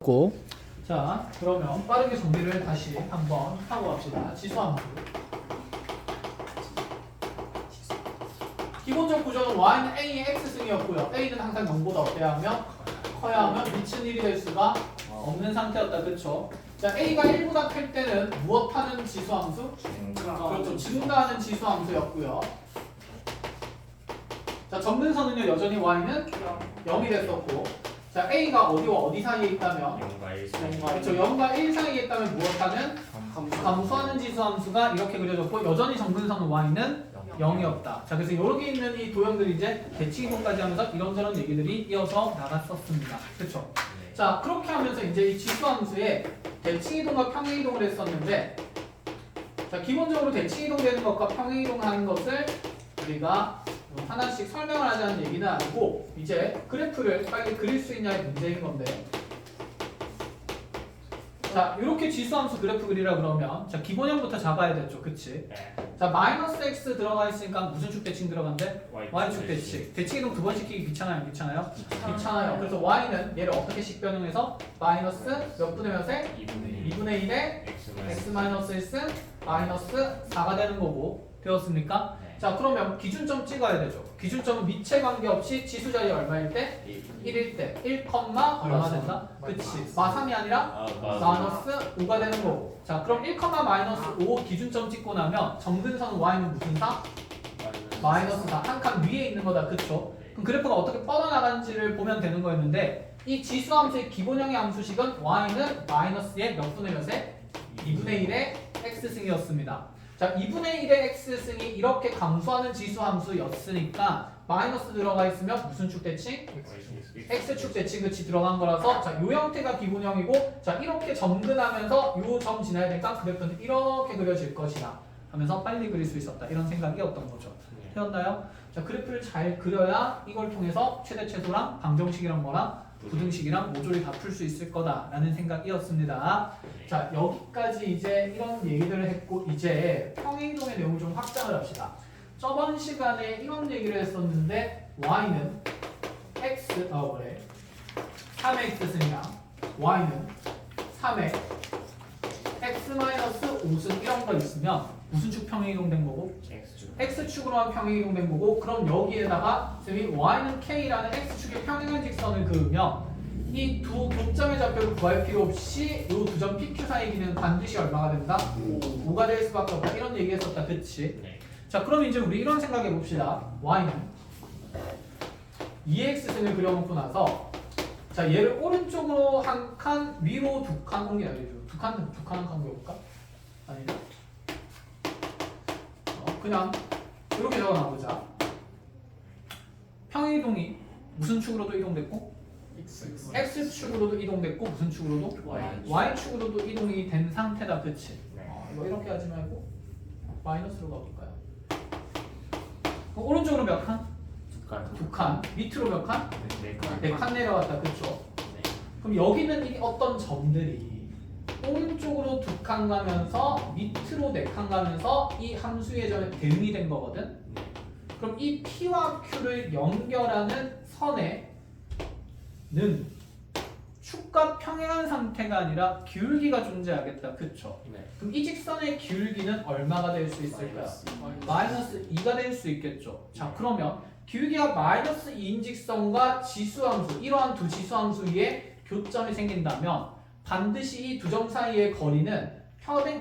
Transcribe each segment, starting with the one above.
고. 자, 그러면 빠르게 정리를 다시 한번 하고 갑시다. 지수함수. 기본적 구조는 y는 a의 x승이었고요. a는 항상 0보다 어때야 하면 커야 하면 미친 1이 될 수가 없는 상태였다. 그쵸? 자, a가 1보다 클 때는 무엇하는 지수함수? 그렇죠. 증가하는 지수함수였고요. 자, 점근선은요 여전히 y는 0이 됐었고, 자, a가 어디와 어디 사이에 있다면 0과 1 그렇죠. 0과 1 사이에 있다면 무엇하는 감소하는 지수함수가 이렇게 그려졌고, 여전히 정근선은 y는 0이었다. 자, 그래서 여기 있는 이 도형들이 이제 대칭이동까지 하면서 이런저런 얘기들이 이어서 나갔었습니다. 그렇죠? 자, 그렇게 하면서 이제 이 지수함수에 대칭이동과 평행이동을 했었는데, 자, 기본적으로 대칭이동되는 것과 평행이동하는 것을 우리가 하나씩 설명을 하자는 얘기는 아니고, 이제 그래프를 빨리 그릴 수 있냐의 문제인 건데, 자, 이렇게 지수함수 그래프 그리라 그러면, 자, 기본형부터 잡아야 되죠. 그치? 네. 자, 마이너스 x 들어가 있으니까 무슨 축 대칭 들어간대? y축 네. 대칭. 대칭이동 두 번 시키기 귀찮아요? 귀찮아요? 귀찮아요. 그래서 y는 얘를 어떻게 식변형해서 마이너스 몇 분의 몇에? 2분의 1에 x 마이너스 1승 마이너스 4가 되는 거고, 되었습니까? 네. 자, 그러면 기준점 찍어야 되죠. 기준점은 밑에 관계없이 지수 자리 얼마일 때? 1일 때 1, 얼마 된다? 그치. 마3이 아니라 마이너스 5가 되는 거고. 자, 그럼 1, 마이너스 5 기준점 찍고 나면 정근선 y는 무슨 사? 마이너스 4. 한 칸 위에 있는 거다. 그쵸? 그럼 그래프가 어떻게 뻗어나가는지를 보면 되는 거였는데, 이 지수함수의 기본형의 함수식은 y는 마이너스의 몇 분의 몇에? 2분의 1의 x승이었습니다. 자, 2분의 1의 x승이 이렇게 감소하는 지수함수였으니까 마이너스 들어가 있으면 무슨 축 대칭? x축 대칭 그치 들어간 거라서, 자, 요 형태가 기본형이고, 자, 이렇게 점근하면서 요 점 지나야 되니까 그래프는 이렇게 그려질 것이다 하면서 빨리 그릴 수 있었다. 이런 생각이었던 거죠. 되었나요? 자, 그래프를 잘 그려야 이걸 통해서 최대 최소랑 방정식이랑 뭐랑 부등식이랑 모조리 다 풀 수 있을 거다라는 생각이었습니다. 자, 여기까지 이제 이런 얘기들을 했고, 이제 평행이동의 내용을 좀 확장을 합시다. 저번 시간에 이런 얘기를 했었는데, y는 x, 3x승이랑 y는 3의 x-5승 이런 거 있으면 무슨 축 평행이동된 거고? x축으로만 평행이동된 거고, 그럼 여기에다가 쌤이 y는 k라는 x축의 평행한 직선을 그으면 이 두 교점의 좌표를 구할 필요 없이 이 두 점 PQ 사이 기는 반드시 얼마가 된다? 5가 될 수밖에 없다. 이런 얘기 했었다. 그치? 자, 그럼 이제 우리 이런 생각해 봅시다. y는 2x승을 그려놓고 나서, 자, 얘를 오른쪽으로 한 칸, 위로 두 칸 옮겨야 되죠. 두 칸은 옮겨볼까? 아니죠? 그냥 이렇게 적어놔보자. 평행이동이 무슨 축으로도 이동됐고, x축으로도 이동됐고, 무슨 축으로도? y축으로도 이동이 된 상태다. 그치? 이거 이렇게 하지 말고 마이너스로 가볼까요? 오른쪽으로 몇 칸? 두 칸. 밑으로 몇 칸? 네 칸 내려왔다. 그쵸? 그럼 여기는 이 어떤 점들이 오른쪽으로 두 칸 가면서 밑으로 네 칸 가면서 이 함수의 점에 대응이 된 거거든? 그럼 이 P와 Q를 연결하는 선에는 축과 평행한 상태가 아니라 기울기가 존재하겠다. 그쵸? 그럼 이 직선의 기울기는 얼마가 될 수 있을까요? 마이너스 2가 될 수 있겠죠. 자, 그러면 기울기가 마이너스 2인 직선과 지수함수, 이러한 두 지수함수 위에 교점이 생긴다면 반드시 이 두 점 사이의 거리는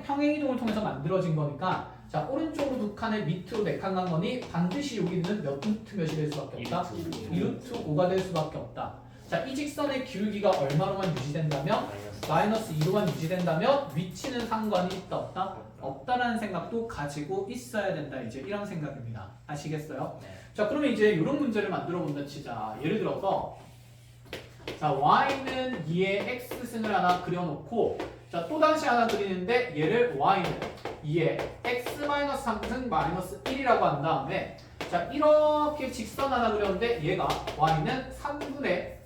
평행이동을 통해서 만들어진 거니까, 자, 오른쪽으로 두 칸에 밑으로 네 칸 간 거니 반드시 여기는 몇 루트 몇이 될 수밖에 없다? 2루트 5가 될 수밖에 없다. 자, 이 직선의 기울기가 얼마로만 유지된다면? 마이너스 2로만 유지된다면 위치는 상관이 있다 없다? 없다라는 생각도 가지고 있어야 된다. 이제 이런 생각입니다. 아시겠어요? 자, 그러면 이제 이런 문제를 만들어 본다 치자. 예를 들어서, 자, y는 2의 x승을 하나 그려놓고, 자, 또다시 하나 그리는데 얘를 y는 2의 x-3승 마이너스 1이라고 한 다음에, 자, 이렇게 직선 하나 그렸는데 얘가 y는 3분의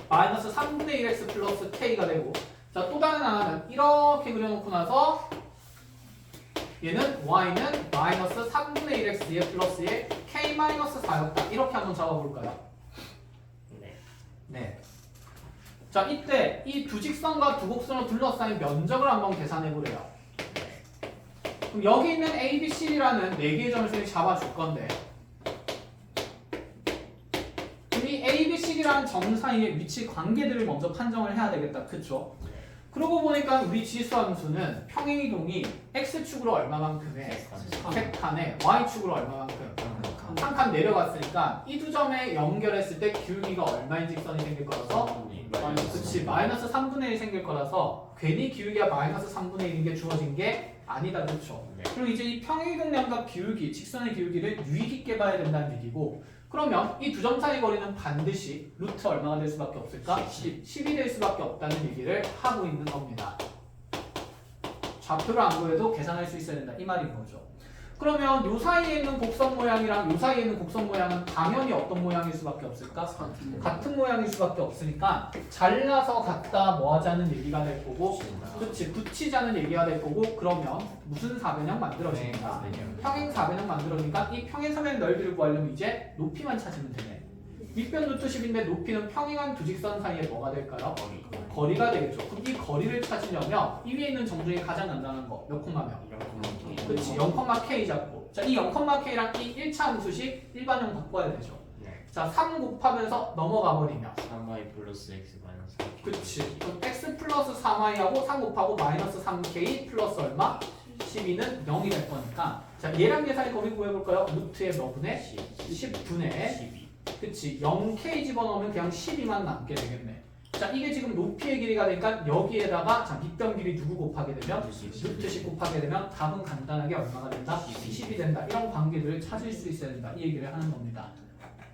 마이너스 3분의 1x 플러스 k가 되고, 자, 또 다른 하나는 이렇게 그려놓고 나서 얘는 y는 마이너스 3분의 1x의 플러스의 k 마이너스 4였다. 이렇게 한번 잡아볼까요? 네. 자, 이때 이 두 직선과 두 곡선으로 둘러싸인 면적을 한번 계산해 보래요. 그럼 여기 있는 A, B, C라는 4개의 점을 선생님이 잡아줄 건데 그럼 이 A, B, C라는 점 사이의 위치 관계들을 먼저 판정을 해야 되겠다. 그쵸? 그러고 보니까 우리 지수함수는 평행이동이 X축으로 얼마만큼에 3칸에 Y축으로 얼마만큼 한 칸 내려갔으니까 이 두 점에 연결했을 때 기울기가 얼마인 직선이 생길 거라서 그치 마이너스 3분의 1 생길 거라서 괜히 기울기가 마이너스 3분의 1인 게 주어진 게 아니다. 그렇죠? 그리고 이제 이 평행이동량과 기울기, 직선의 기울기를 유의 깊게 봐야 된다는 얘기고 그러면 이 두 점 사이 거리는 반드시 루트 얼마가 될 수밖에 없을까? 10이 될 수밖에 없다는 얘기를 하고 있는 겁니다. 좌표를 안 보여도 계산할 수 있어야 된다. 이 말인 거죠. 그러면 요 사이에 있는 곡선 모양이랑 요 사이에 있는 곡선 모양은 당연히 어떤 모양일 수밖에 없을까? 같은 모양일 수밖에 없으니까 잘라서 갖다 뭐 하자는 얘기가 될 거고 그렇지 붙이자는 얘기가 될 거고 그러면 무슨 사변형 만들어지니까 평행 사변형 만들어지니까 이 평행 사변 넓이를 구하려면 이제 높이만 찾으면 되네. 윗변 루트 10인데 높이는 평행한 두 직선 사이에 뭐가 될까요? 거리가 되겠죠. 그럼 이 거리를 찾으려면 이 위에 있는 점 중에 가장 간단한 거 몇 콤마면? 그렇지 0,k 잡고 자 이 0,k랑 이 1차 함수식 일반형 바꿔야 되죠. 자 3 곱하면서 넘어가 버리면 3y 플러스 x 마이너스 3k 그치 그럼 x 플러스 3y하고 3 곱하고 마이너스 3k 플러스 얼마? 12는 0이 될 거니까 자 얘랑 계산이 거리 구해볼까요? 루트의 몇 분의? 10분의 12 그치 0k 집어넣으면 그냥 12만 남게 되겠네. 자 이게 지금 높이의 길이가 되니까 여기에다가 자 밑변 길이 누구 곱하게 되면 루트 10 곱하게 되면 답은 간단하게 얼마가 된다? 10이 된다. 이런 관계들을 찾을 수 있어야 된다. 이 얘기를 하는 겁니다.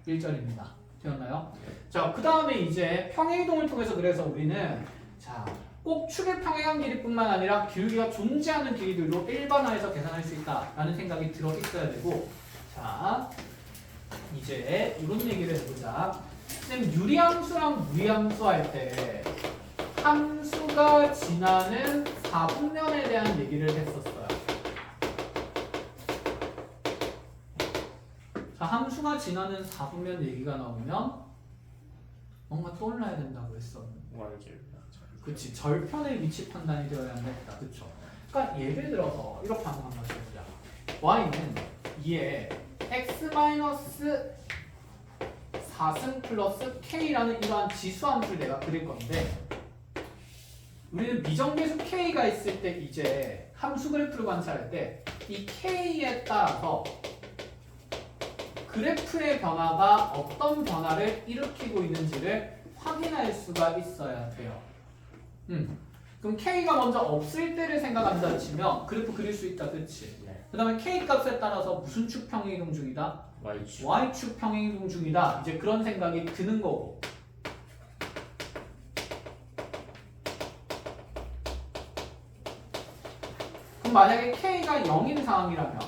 1절입니다. 되었나요? 자 그 다음에 이제 평행이동을 통해서 그래서 우리는 자 꼭 축의 평행한 길이뿐만 아니라 기울기가 존재하는 길이들도 일반화해서 계산할 수 있다라는 생각이 들어 있어야 되고 자 이제 이런 얘기를 해보자. 선생님 유리함수랑 무리함수 할 때 함수가 지나는 4분면에 대한 얘기를 했었어요. 자 함수가 지나는 4분면 얘기가 나오면 뭔가 떠올라야 된다고 했었는데 그치 절편의 위치 판단이 되어야 한다. 그쵸? 그러니까 예를 들어서 이렇게 한번 해보자. y는 2에 x-4승 플러스 k라는 이러한 지수함수를 내가 그릴 건데 우리는 미정계수 k가 있을 때 이제 함수 그래프를 관찰할 때 이 k에 따라서 그래프의 변화가 어떤 변화를 일으키고 있는지를 확인할 수가 있어야 돼요. 그럼 k가 먼저 없을 때를 생각한다 치면 그래프 그릴 수 있다. 그치? 그 다음에 k 값에 따라서 무슨 축 평행이동 중이다? y축 평행이동 중이다. 이제 그런 생각이 드는 거고 그럼 만약에 k가 0인 상황이라면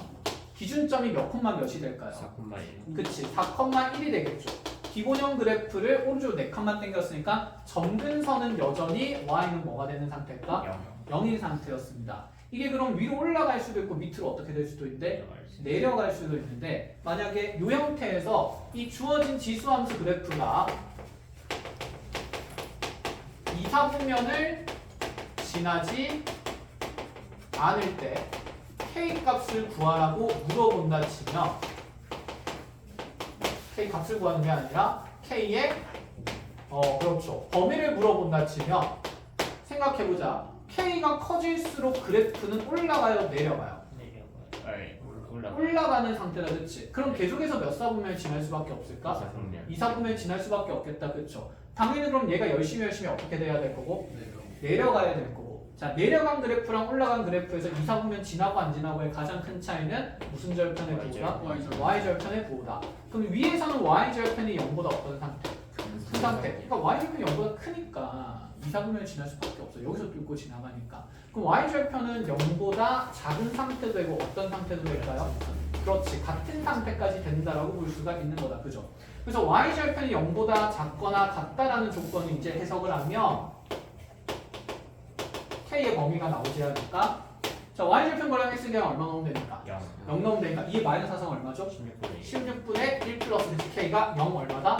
기준점이 몇 콤마 몇이 될까요? 4,1 그치 4,1이 되겠죠. 기본형 그래프를 오른쪽으로 4칸만 당겼으니까 점근선은 여전히 y는 뭐가 되는 상태일까? 0인 상태였습니다. 이게 그럼 위로 올라갈 수도 있고 밑으로 어떻게 될 수도 있는데 내려갈 수도 있는데 만약에 이 형태에서 이 주어진 지수함수 그래프가 2, 4분면을 지나지 않을 때 k 값을 구하라고 물어본다 치면 k 값을 구하는 게 아니라 k의 그렇죠 범위를 물어본다 치면 생각해보자. k가 커질수록 그래프는 올라가요 내려가요? 올라가는 상태다. 그치? 그럼 계속해서 몇 사분면을 지날 수밖에 없을까? 2, 4분면을 지날 수밖에 없겠다. 그쵸? 당연히 그럼 얘가 열심히 어떻게 돼야 될 거고? 내려가야 될 거고 자 내려간 그래프랑 올라간 그래프에서 2, 4분면 지나고 안 지나고의 가장 큰 차이는 무슨 절편의 부호다? y절편의 부호다. 그럼 위에서는 y절편이 0보다 어떤 상태? 큰 상태. 그러니까 y절편이 0보다 크니까 2, 4분면을 지날 수밖에 없어. 여기서 뚫고 지나가니까. 그럼 y절편은 0보다 작은 상태도 되고 어떤 상태도 될까요? 그렇지. 같은 상태까지 된다라고 볼 수가 있는 거다. 그죠? 그래서 y절편이 0보다 작거나 같다라는 조건을 이제 해석을 하면 k의 범위가 나오지 않을까? 자 y좌표는 x에 대한 얼마 넣으면 되니까 0 0 넣으면 되니까 이 마이너스 4은 얼마죠? 16분의 16분의 1 플러스 그치 k가 0 얼마다?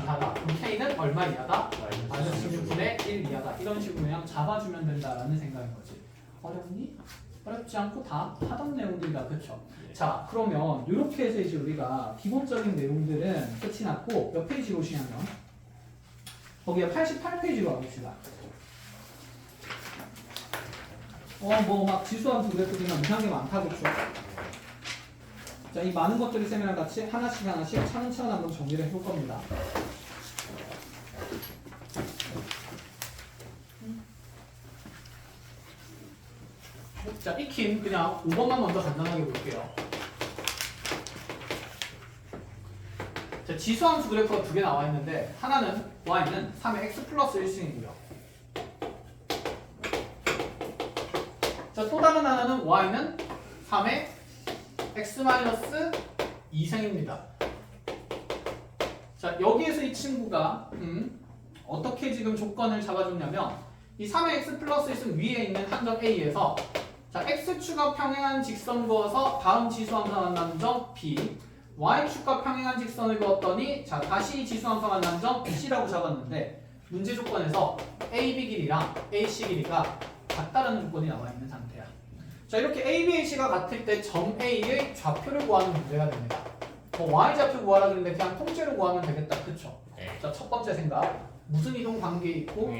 이하다. 그럼 k는 얼마 이하다? 마이너스 16분의 1 이하다. 이런 식으로 그냥 잡아주면 된다라는 생각인 거지. 어렵니? 어렵지 않고 다 하던 내용들이다. 그쵸? 자 그러면 이렇게 해서 이제 우리가 기본적인 내용들은 끝이 났고 몇 페이지로 오시냐면 거기에 88페이지로 와봅시다. 뭐 막 지수함수 그래프 그냥 이상한 게 많다. 그쵸? 자, 이 많은 것들이 쌤이랑 같이 하나씩 차근차근 한번 정리를 해볼 겁니다. 자, 익힘 그냥 5번만 먼저 간단하게 볼게요. 자, 지수함수 그래프가 두 개 나와 있는데 하나는 y는 3의 x 플러스 1승이고요. 자, 또 다른 하나는 y는 3의 x 마이너스 2승입니다. 자, 여기에서 이 친구가 어떻게 지금 조건을 잡아줬냐면 이 3의 x 플러스 1승 위에 있는 한 점 A에서 자, x축과 평행한 직선 그어서 다음 지수함수가 만나는 점 B, y축과 평행한 직선을 그었더니 자, 다시 이 지수함수가 만나는 점 C라고 잡았는데 문제 조건에서 AB 길이랑 AC 길이가 같다라는 조건이 나와 있는 상태야. 자, 이렇게 A, B, C가 같을 때 점 A의 좌표를 구하는 문제가 됩니다. Y좌표 구하라 그랬는데 그냥 통째로 구하면 되겠다. 그쵸? 네. 자, 첫 번째 생각. 무슨 이동 관계 있고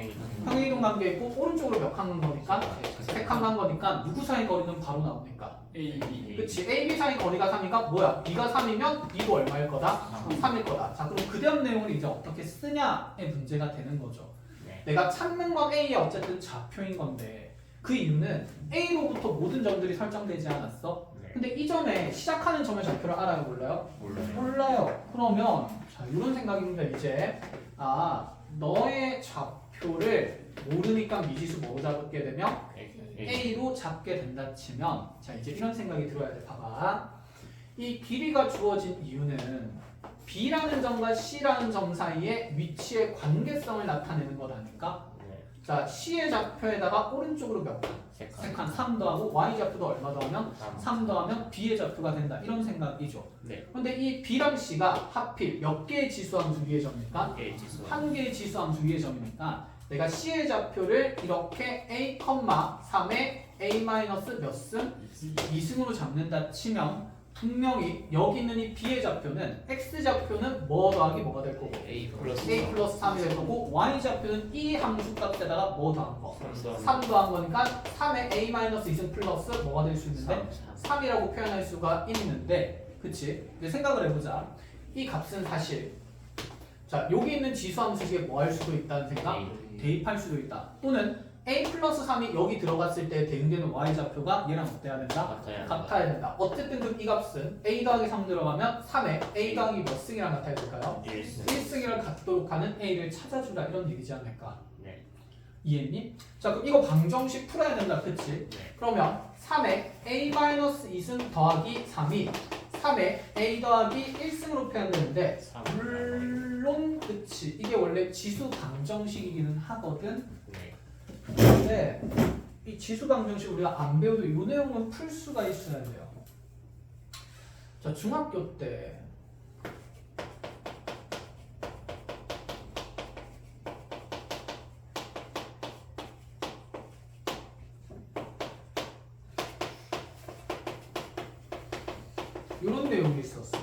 평행 이동 관계 있고 오른쪽으로 몇 칸 간 거니까 세 칸 간 거니까 누구 사이 거리는 바로 나오니까 A, B 그치? A, B 사이 거리가 3이니까 뭐야? B가 3이면 B도 얼마일 거다? 3일 거다. 자, 그럼 그 다음 내용을 이제 어떻게 쓰냐의 문제가 되는 거죠. 네. 내가 찾는 건 A의 어쨌든 좌표인 건데 그 이유는 A로부터 모든 점들이 설정되지 않았어? 네. 근데 이 점에 시작하는 점의 좌표를 알아요? 몰라요? 몰라요. 몰라요. 그러면 자, 이런 생각입니다. 이제 너의 좌표를 모르니까 미지수 뭐로 잡게 되면 A로 잡게 된다 치면 자, 이제 이런 생각이 들어야 돼. 봐봐. 이 길이가 주어진 이유는 B라는 점과 C라는 점 사이의 위치의 관계성을 나타내는 거라니까. 네. 자, C의 좌표에다가 오른쪽으로 몇 칸? 세 칸 3 더하고 Y 좌표도 얼마 더하면 3 더하면 B의 좌표가 된다. 이런 생각이죠. 네. 근데 이 B랑 C가 하필 몇 개의 지수함수 위의 점입니까? A 지수 한 개의 지수함수 위의 점이니까 내가 C의 좌표를 이렇게 A, 3에 A 마이너스 몇 승? 2승으로 잡는다 치면 분명히 여기 있는 이 B의 좌표는 X 좌표는 뭐 더하기 뭐가 될 거고 A 플러스 A 플러스 3이 될 거고 Y 좌표는 이 함수 값에다가 뭐 더한 거? 3 더한 거니까 3에 A 마이너스 2승 플러스 뭐가 될 수 있는데 3이라고 표현할 수가 있는데 그치? 근데 생각을 해보자. 이 값은 사실 자 여기 있는 지수함수식에 뭐 할 수도 있다는 생각? 대입할 수도 있다. 또는 A 플러스 3이 여기 들어갔을 때 대응되는 Y좌표가 얘랑 어때야 된다? 같아야 된다. 어쨌든 그럼 이 값은 A 더하기 3 들어가면 3에 A 더하기 몇 승이랑 같아야 될까요? 1승이랑 같도록 하는 A를 찾아주라 이런 얘기지 않을까? 네. 이해했니? 자 그럼 이거 방정식 풀어야 된다. 그치? 네. 그러면 3에 A-2승 더하기 3이 3에 A 더하기 1승으로 표현되는데 물론 그치 이게 원래 지수 방정식이기는 하거든. 네. 근데 이 지수 방정식 우리가 안 배워도 이 내용은 풀 수가 있어야 돼요. 자 중학교 때 이런 내용이 있었어.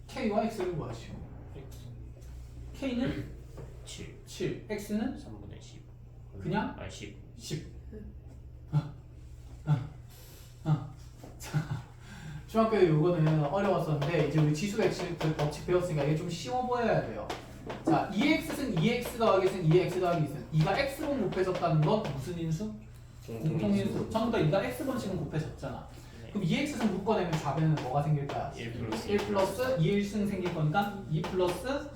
K와 X를 구하시오. K는 7, X는 3분의 10 그냥? 10 10. 중학교 때 이거는 어려웠었는데 이제 우리 지수 법칙 배웠으니까 이게 좀 쉬워 보여야 돼요. 자, 2x승 2x 더하기 승 2x 더하기 승 2가 x번 곱해졌다는 건 무슨 인수? 공통인수. 전부 다 2가 x번씩은 곱해졌잖아. 그럼 2x승 묶어내면 좌변에는 뭐가 생길까요? 1 플러스 1 플러스 2일승 생길 거니까 2 플러스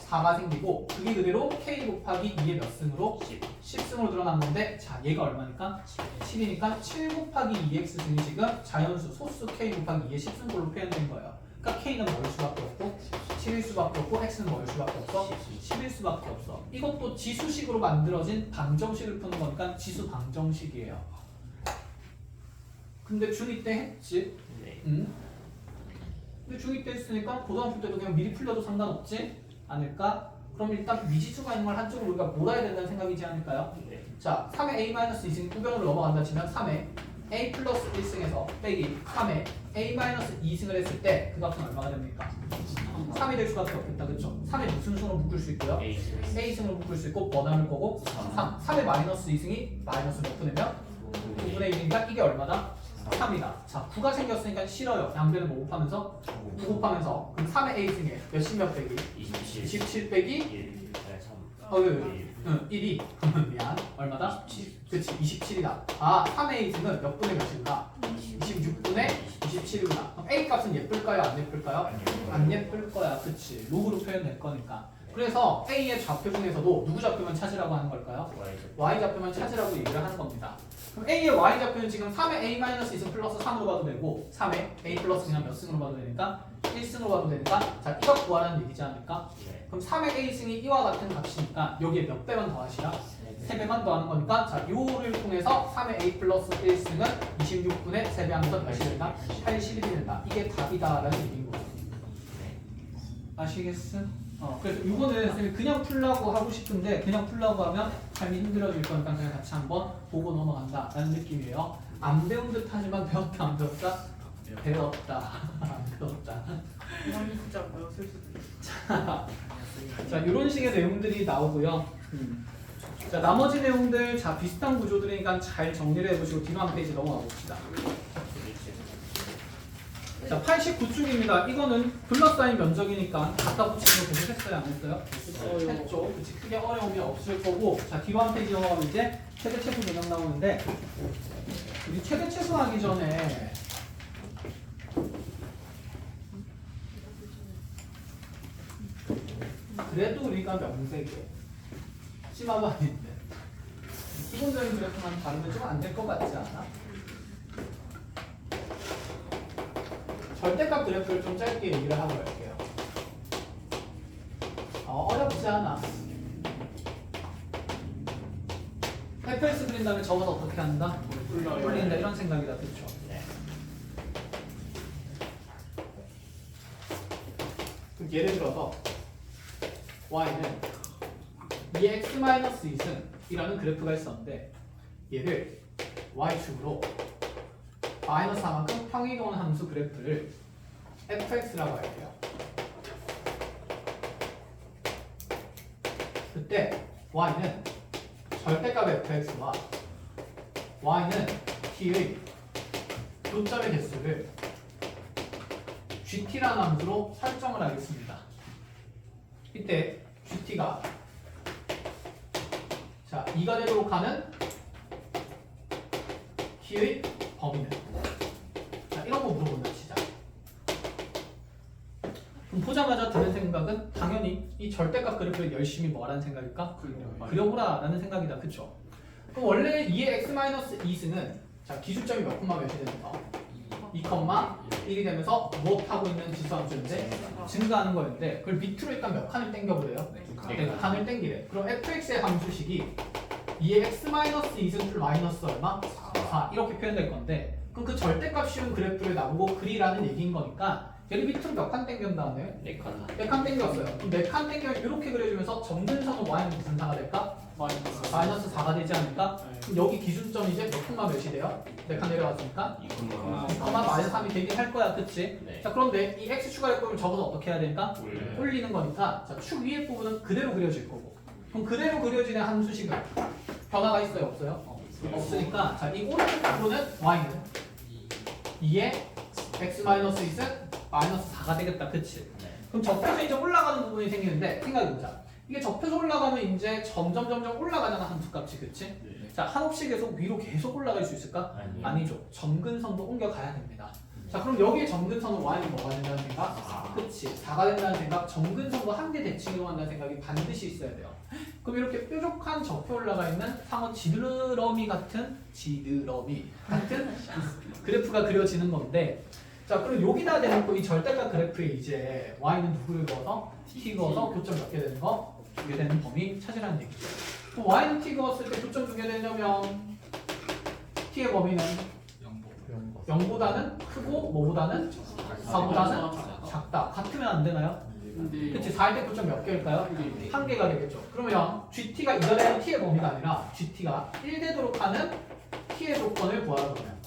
4가 생기고 그게 그대로 k 곱하기 2의 몇 승으로? 10승으로 드러난 건데 자 얘가 얼마니까? 7이니까 7 곱하기 2x 승이 지금 자연수 소수 k 곱하기 2의 10승꼴로 표현된 거예요. 그러니까 k는 뭐일 수밖에 없고 7일 수밖에 없고 x는 뭐일 수밖에 없어? 10일 수밖에 없어. 이것도 지수식으로 만들어진 방정식을 푸는 거니까 지수 방정식이에요. 근데 중2 때 했지? 네. 응? 근데 중2 때 했으니까 고등학교 때도 그냥 미리 풀려도 상관없지 않을까? 그럼 일단 미지수가 있는 걸 한쪽으로 우리가 몰아야 된다는 생각이지 않을까요? 네. 자, 3의 a-2승 구변으로 넘어간다 치면 3의 a 플러스 1승에서 빼기 3의 a-2승을 했을 때 그 값은 얼마가 됩니까? 3이 될 수밖에 없겠다. 그쵸? 3의 무슨 승으로 묶을 수 있고요? a승으로 묶을 수 있고 뭐 남을 거고? 3. 3의 마이너스 2승이 마이너스 몇 분이면? 9분의 1이니까 이게 얼마다? 3이다. 자, 9가 생겼으니까 싫어요. 양변을 뭐 곱하면서? 9 곱하면서 그럼 3의 a승에 몇십 몇 빼기? 27 빼기? 1, 3. 응, 1이 미안. 얼마다? 27. 그치, 27이다. 아, 3의 a승은 몇 분의 몇인가? 26분의 27이구나. 그럼 a 값은 예쁠까요? 안 예쁠까요? 안 예쁠 거야. 그치. 로그로 표현될 거니까. 그래서 a의 좌표 중에서도 누구 좌표만 찾으라고 하는 걸까요? y 좌표만 찾으라고 얘기를 하는 겁니다. 그럼 a의 y 좌표는 지금 3의 a-2승 플러스 3으로 봐도 되고 3의 a 플러스 그냥 몇 승으로 봐도 되니까 1승으로 봐도 되니까 자, 이거 구하라는 얘기지 않을까? 그럼 3의 a승이 이와 같은 값이니까 여기에 몇 배만 더하시라? 3배만 더하는 거니까 자, 요를 통해서 3의 a 플러스 1승은 26분의 3배 하면서 몇이 된다? 81이 된다. 이게 답이다라는 얘기인 거죠. 아시겠음? 그래서 이거는 쌤이 그냥 풀라고 하고 싶은데 그냥 풀라고 하면 삶이 힘들어질 거니까 그냥 같이 한번 보고 넘어간다 라는 느낌이에요. 안 배운 듯 하지만 배웠다 안 배웠다? 배웠다. 안 배웠다. 진짜 배웠을 수도 있어. 자, 이런 식의 내용들이 나오고요. 자, 나머지 내용들 자 비슷한 구조들이니까 잘 정리를 해보시고 뒤로 한 페이지 넘어가 봅시다. 자, 89쪽입니다. 이거는 둘러싸인 면적이니까 갖다 붙이고 계속 했어요? 안 했어요? 했죠. 그치, 크게 어려움이 없을 거고 자, 뒤로 한 페이지 넘어가면 이제 최대 최소 개념 나오는데 우리 최대 최소 하기 전에 그래도 우리가 명색에 심화가 아닌데 기본적인 그래프만 다루면 좀 안 될 것 같지 않아? 절대값 그래프를 좀 짧게 얘기를 하고 갈게요. 어렵지 않아. fx 그린 다음에 적어서 어떻게 한다? 올린다 이런 생각이다. 그쵸? 그럼 예를 들어서 y는 2x-2승이라는 그래프가 있었는데 얘를 y축으로 마이너스 4만큼 평이동한 함수 그래프를 fx라고 할게요. 그때 y는 절대값 fx와 y는 t의 교점의 개수를 gt라는 함수로 설정을 하겠습니다. 이때 gt가 자 2가 되도록 하는 t의 범위는 자 이런 거 물어본다 치자. 그럼 보자마자 드는 생각은 당연히 이 절대값 그래프를 열심히 뭐라는 생각일까? 그려보라 라는 생각이다. 그쵸? 그럼 원래 2의 x-2승은 자 기준점이 몇 콤마 몇이 되는 거? 2,1이 되면서 무엇하고 있는 지수함수인데 증가하는 거였는데 그걸 밑으로 일단 몇 칸을 땡겨보래요? 네 칸을 땡기래. 그럼 fx의 함수식이 2의 x-2승 풀 마이너스 얼마? 4 이렇게 표현될 건데 그럼 그 절대값 쉬운 그래프를 나보고 그리라는 얘기인 거니까 얘를 밑으로 몇 칸 땡긴 다음에 4칸 땡겼어요. 그럼 4칸 땡기면 이렇게 그려주면서 점근선은 y는 무슨 사가 될까? 마이너스 4가 되지 않을까? 그럼 여기 기준점이 이제 몇 콤마 몇이 돼요? 4칸 내려갔으니까 2콤마 마이너스 3이 되긴 할 거야. 그치? 네. 자 그런데 이 x 추가될 거면 적어서 어떻게 해야 될까? 올려요. 올리는 거니까 자, 축 위의 부분은 그대로 그려질 거고 그럼 그대로 그려지는 함수식은 변화가 있어요? 없어요? 없으니까 자, 이 오른쪽 부분은 y는 2의 x-2승 마이너스 4가 되겠다. 그치? 그럼 접혀서 이제 올라가는 부분이 생기는데 생각해보자. 이게 접혀서 올라가면 이제 점점 올라가잖아 함수값이. 그치? 자 한없이 계속 위로 계속 올라갈 수 있을까? 아니죠. 점근선도 옮겨가야 됩니다. 자 그럼 여기에 정근선은 y는 뭐가 된다는 생각? 4. 그치 4가 된다는 생각, 정근선과 한개 대칭 이동한다는 생각이 반드시 있어야 돼요. 그럼 이렇게 뾰족한 접혀 올라가 있는 상어 지드러미 같은 그래프가 그려지는 건데, 자 그럼 여기다 대놓고 이 절대값 그래프에 이제 y는 누구를 그어서 t 그어서 교점 몇 개 되는 거? 2개 되는 범위 찾으라는 얘기죠. 그럼 y는 t 그었을 때 교점 2개 되려면 t의 범위는 0보다는 크고 뭐보다는 4보다는 작다. 같으면 안 되나요? 근데 그치 4일 때 교점 몇 개일까요? 네. 한 개가 되겠죠. 그러면 GT가 2가 되는 t의 범위가 아니라 GT가 1되도록 하는 t의 조건을 구하라 그러면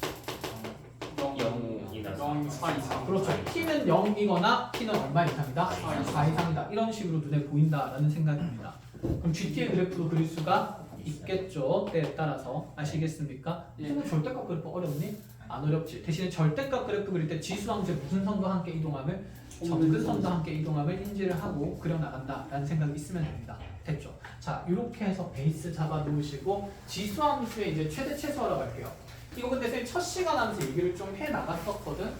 0이나 0, 4 이상. 그렇죠. t는 0이거나 t는 얼마 이상이다? 4 이상이다. 이런 식으로 눈에 보인다라는 생각입니다. 그럼 GT의 그래프도 그릴 수가 있겠죠. 때에 따라서 아시겠습니까? 예. 근데 절대값 그래프 어렵니? 안 어렵지. 대신에 절대값 그래프 그릴 때 지수함수에 무슨 선과 함께 이동함을 정근선과 함께 이동함을 인지를 하고 그려나간다라는 생각이 있으면 됩니다. 됐죠? 자, 이렇게 해서 베이스 잡아 놓으시고 지수함수의 이제 최대 최소화로 갈게요. 이거 근데 선생님 첫 시간 하면서 얘기를 좀 해 나갔었거든.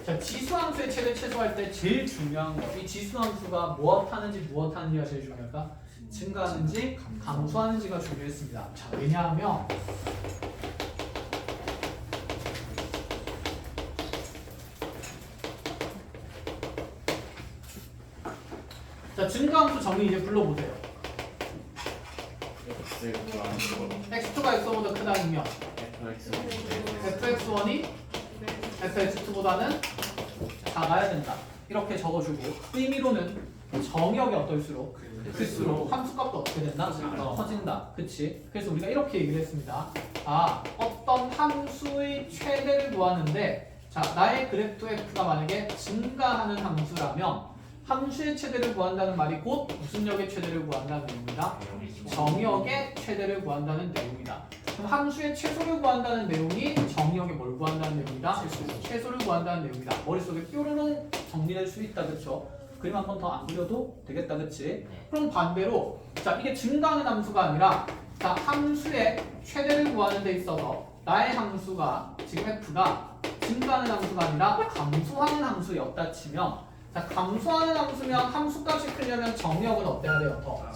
자, 지수함수의 최대 최소화할 때 제일 중요한 거, 이 지수함수가 무엇하는지가 제일 중요할까? 증가하는지 감소하는지가 중요했습니다. 자, 왜냐하면 자, 증가함수 정의 이제 불러보세요. x2가 x보다 크다면 fx1이 fx2보다는 작아야 된다. 이렇게 적어주고 의미로는 정역이 어떨수록 클수록 함수값도 어떻게 된다? 커진다. 그치? 그래서 우리가 이렇게 얘기를 했습니다. 아, 어떤 함수의 최대를 구하는데, 자, 나의 그래프 f가 만약에 증가하는 함수라면 함수의 최대를 구한다는 말이 곧 무슨 역의 최대를 구한다는 내용이다? 정역의 최대를 구한다는 내용이다. 그럼 함수의 최소를 구한다는 내용이 정역의 뭘 구한다는 내용이다? 최소를 구한다는 내용이다. 머릿속에 뾰로롱 정리될 수 있다. 그쵸? 그림 한 번 더 안 그려도 되겠다. 그치? 그럼 반대로 자 이게 증가하는 함수가 아니라 자 함수의 최대를 구하는 데 있어서 나의 함수가 지금 f가 증가하는 함수가 아니라 감소하는 함수였다 치면, 자 감소하는 함수면 함수값이 크려면 정역은 어때야 돼요? 더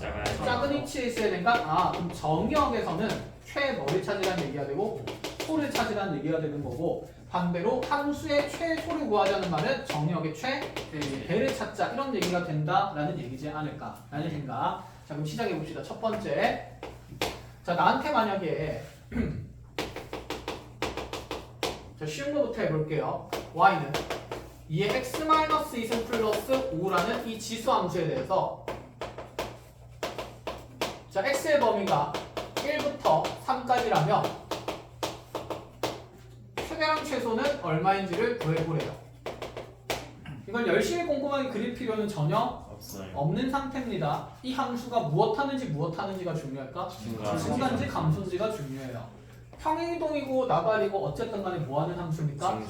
작은 위치에 있어야 된가? 아 그럼 정역에서는 최뭐를 찾으라는 얘기가 되고 소를 찾으라는 얘기가 되는 거고, 반대로 함수의 최소를 구하자는 말은 정역의 최대를 찾자 이런 얘기가 된다라는 얘기지 않을까라는 생각. 자 그럼 시작해 봅시다. 첫 번째, 자 나한테 만약에 자 쉬운 거부터 해볼게요. y는 2의 x-2승 플러스 5라는 이 지수 함수에 대해서 자 x의 범위가 1부터 3까지라면 최대랑 최소는 얼마인지를 구해보래요. 이걸 열심히 꼼꼼하게 그릴 필요는 전혀 없는 상태입니다. 이 함수가 무엇하는지가 중요할까? 증가인지 감소인지가 중요해요. 평행이동이고 나발이고 어쨌든 간에 뭐하는 함수입니까?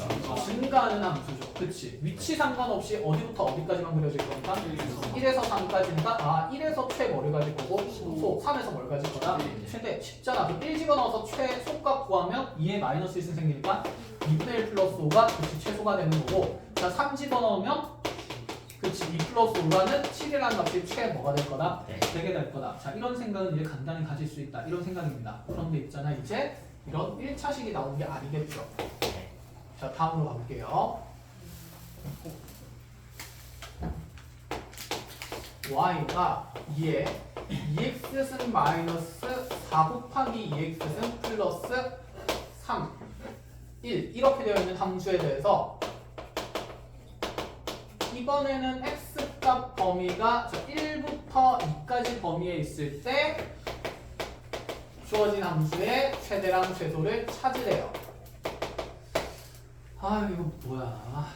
증가하는 함수죠. 그치? 위치 상관없이 어디부터 어디까지만 그려질 거니까 1에서 3까지니까 아 1에서 최 뭐를 가질 거고 소 3에서 뭘 가질 거다? 최대. 쉽잖아. 1 집어넣어서 최소값 구하면 2의 마이너스 1승 생기니까 2분의 1 플러스 5가 그치 최소가 되는 거고, 자 3 집어넣으면 그치 2 플러스 5라는 7이라는 값이 최 뭐가 될 거다? 되게 될 거다. 자 이런 생각은 이제 간단히 가질 수 있다. 이런 생각입니다. 그런데 있잖아 이제 이런 1차식이 나오는 게 아니겠죠. 자 다음으로 가볼게요. y가 2에 2x승 마이너스 4 곱하기 2x승 플러스 3 1 이렇게 되어 있는 함수에 대해서 이번에는 x값 범위가 1부터 2까지 범위에 있을 때 주어진 함수의 최대랑 최소를 찾으래요. 아 이거 뭐야?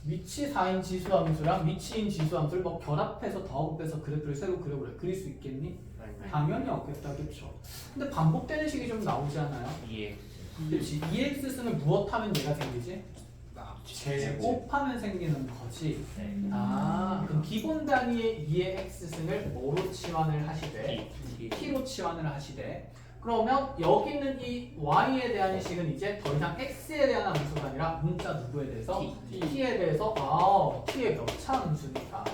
위치 4인 지수함수랑 위치인 지수함수를 뭐 결합해서 더하고빼서 그래프를 새로 그려보래. 그릴 수 있겠니? 당연히 없겠다. 그렇죠? 근데 반복되는 식이 좀 나오지 않아요? 그렇지. 2x승을 무엇하면 얘가 생기지? 제곱하면 생기는 거지. 아, 그럼 기본 단위의 2의 x승을 뭐로 치환을 하시되? t로 치환을 하시되, 그러면 여기 있는 이 y에 대한 인식은 이제 더 이상 x에 대한 함수가 아니라 문자 누구에 대해서? t에 대해서 t의 몇 차 함수니까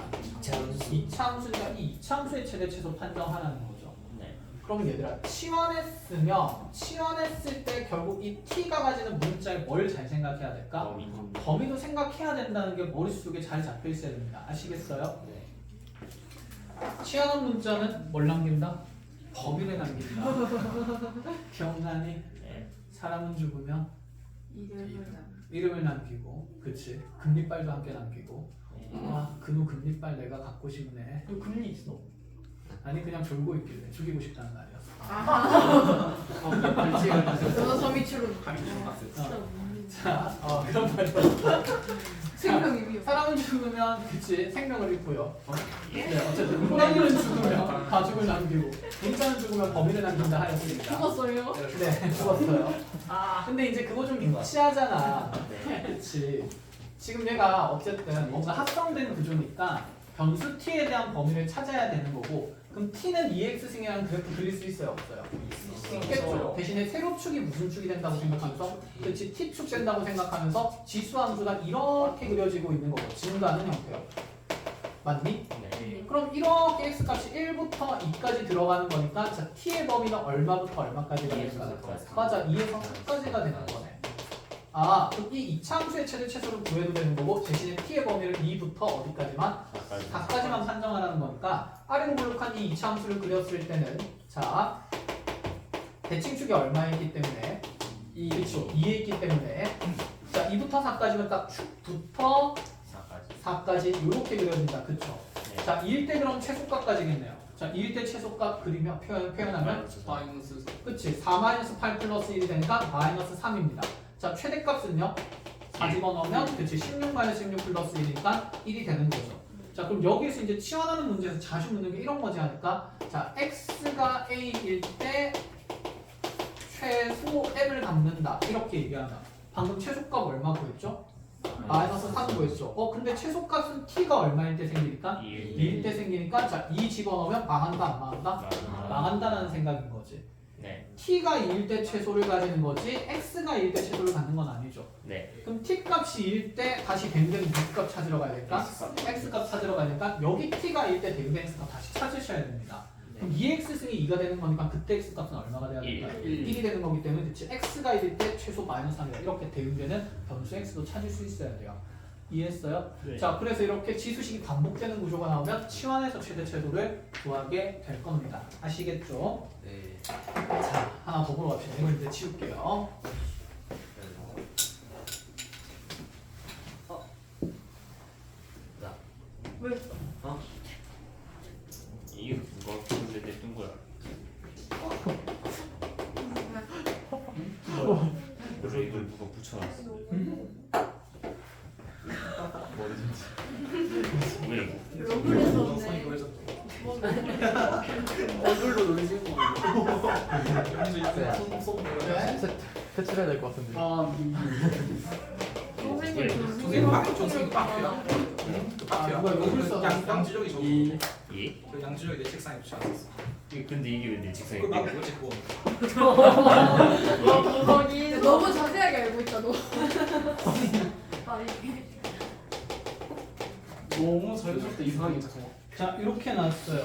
2차 함수니까 이 2차 함수의 최대 최소 판정하라는 거죠. 네. 그럼 얘들아 치환했을 때 결국 이 t가 가지는 문자에 뭘 잘 생각해야 될까? 범위도 생각해야 된다는 게 머릿속에 잘 잡혀 있어야 됩니다. 아시겠어요? 네. 치환한 문자는 뭘 남긴다? 범위를 남긴다. 기억나니? 네. 사람은 죽으면 이름을 남기고, 그치? 금리빨도 함께 남기고. 아, 그놈 금리빨 내가 갖고 싶네. 너 금리 있어? 아니 그냥 졸고 있길래 죽이고 싶다는 말이었어. 너도 저 밑으로 자, 그런 말이야. 생명이 위험. 사람은 죽으면 그치 생명을 잃고요. 네, 어쨌든 호랑이는 죽으면 가죽을 남기고 인간은 죽으면 범위를 남긴다 하였습니다. 죽었어요? 네, 죽었어요. 근데 이제 그거 좀 유치하잖아. 그치. 지금 얘가 어쨌든 뭔가 합성된 구조니까 변수 t에 대한 범위를 찾아야 되는 거고, 그럼 t는 EX승이라는 그래프 그릴 수 있어요, 없어요? 있겠죠. 대신에 세로축이 무슨 축이 된다고 생각하면서, 그렇지, t축 된다고 생각하면서 지수함수가 이렇게 그려지고 있는 거고, 증가하는 형태요. 맞니? 네. 그럼 이렇게 x값이 1부터 2까지 들어가는 거니까 자 t의 범위는 얼마부터 얼마까지가 될까? 맞아, 2에서 4까지가 되는 거네. 아, 그럼 이 2차 함수의 최대 최소를 구해도 되는 거고, 대신에 t의 범위를 2부터 어디까지만? 4까지만 판정하라는 거니까 아래로 볼록한 이 2차 함수를 그렸을 때는 자 대칭축이 얼마이기 때문에 2죠. 2에 있기 때문에 자 2부터 4까지면 딱 축부터 4까지 이렇게 그려진다. 그쵸? 네. 자 2일 때 그럼 최소값까지겠네요. 자 2일 때 최소값 그리면 표현하면 마이너스 그치 4-8 플러스 1이 되니까 마이너스 3입니다. 자 최대값은요? 4 집어넣으면 그치 16-16 플러스 1이니까 1이 되는 거죠. 자 그럼 여기에서 이제 치환하는 문제에서 자주 묻는 게 이런 거지 않을까? 자 x가 a일 때 최소 m을 갖는다 이렇게 얘기하면 방금 최소값 얼마 구했죠? 마이너스 3 구했죠. 근데 최소값은 t가 얼마일 때 생기니까? 2일 때 생기니까 자 2 집어넣으면 망한다 안 망한다? 망한다라는 생각인 거지. 네. t가 2일 때 최소를 가지는 거지 x가 2일 때 최소를 갖는 건 아니죠. 네. 그럼 t 값이 2일 때 다시 뱅뱅 무값 찾으러 가야 될까? x 값 찾으러 가야 되니까 여기 t가 2일 때 뱅뱅 x 값 다시 찾으셔야 됩니다. 그럼 2x승이 2가 되는 거니까 그때 x 값은 얼마가 돼야 될까? 1이 되는 거기 때문에 그치? x가 1일 때 최소 마이너스 3이다. 이렇게 대응되는 변수 x도 찾을 수 있어야 돼요. 이해했어요? 네. 자, 그래서 이렇게 지수식이 반복되는 구조가 나오면 치환해서 최대 최소를 구하게 될 겁니다. 아시겠죠? 네. 자, 하나 더 보러 갑시다. 이걸 이제 치울게요. 왜? 이거 누가 근데 냈던 거야? 그래서 이걸 누가 붙여놨어? 머리든지. 왜? 러블에서 얼굴로 놀리는 거. 네? 퇴출해야 될 것 같은데. 선생님 왜? 정수기 빡이야. 누가 욕을 써놨어? 양지적이 저 예? 그 양지적이 내 책상에 붙여놨어. 근데 이게 왜 내 책상에 그거 막 있대? 뭐지 그거. 근데 너무 자세하게 알고 있다 너. 너무 자연스럽게 이상하게 자꾸. 자, 이렇게 나왔어요.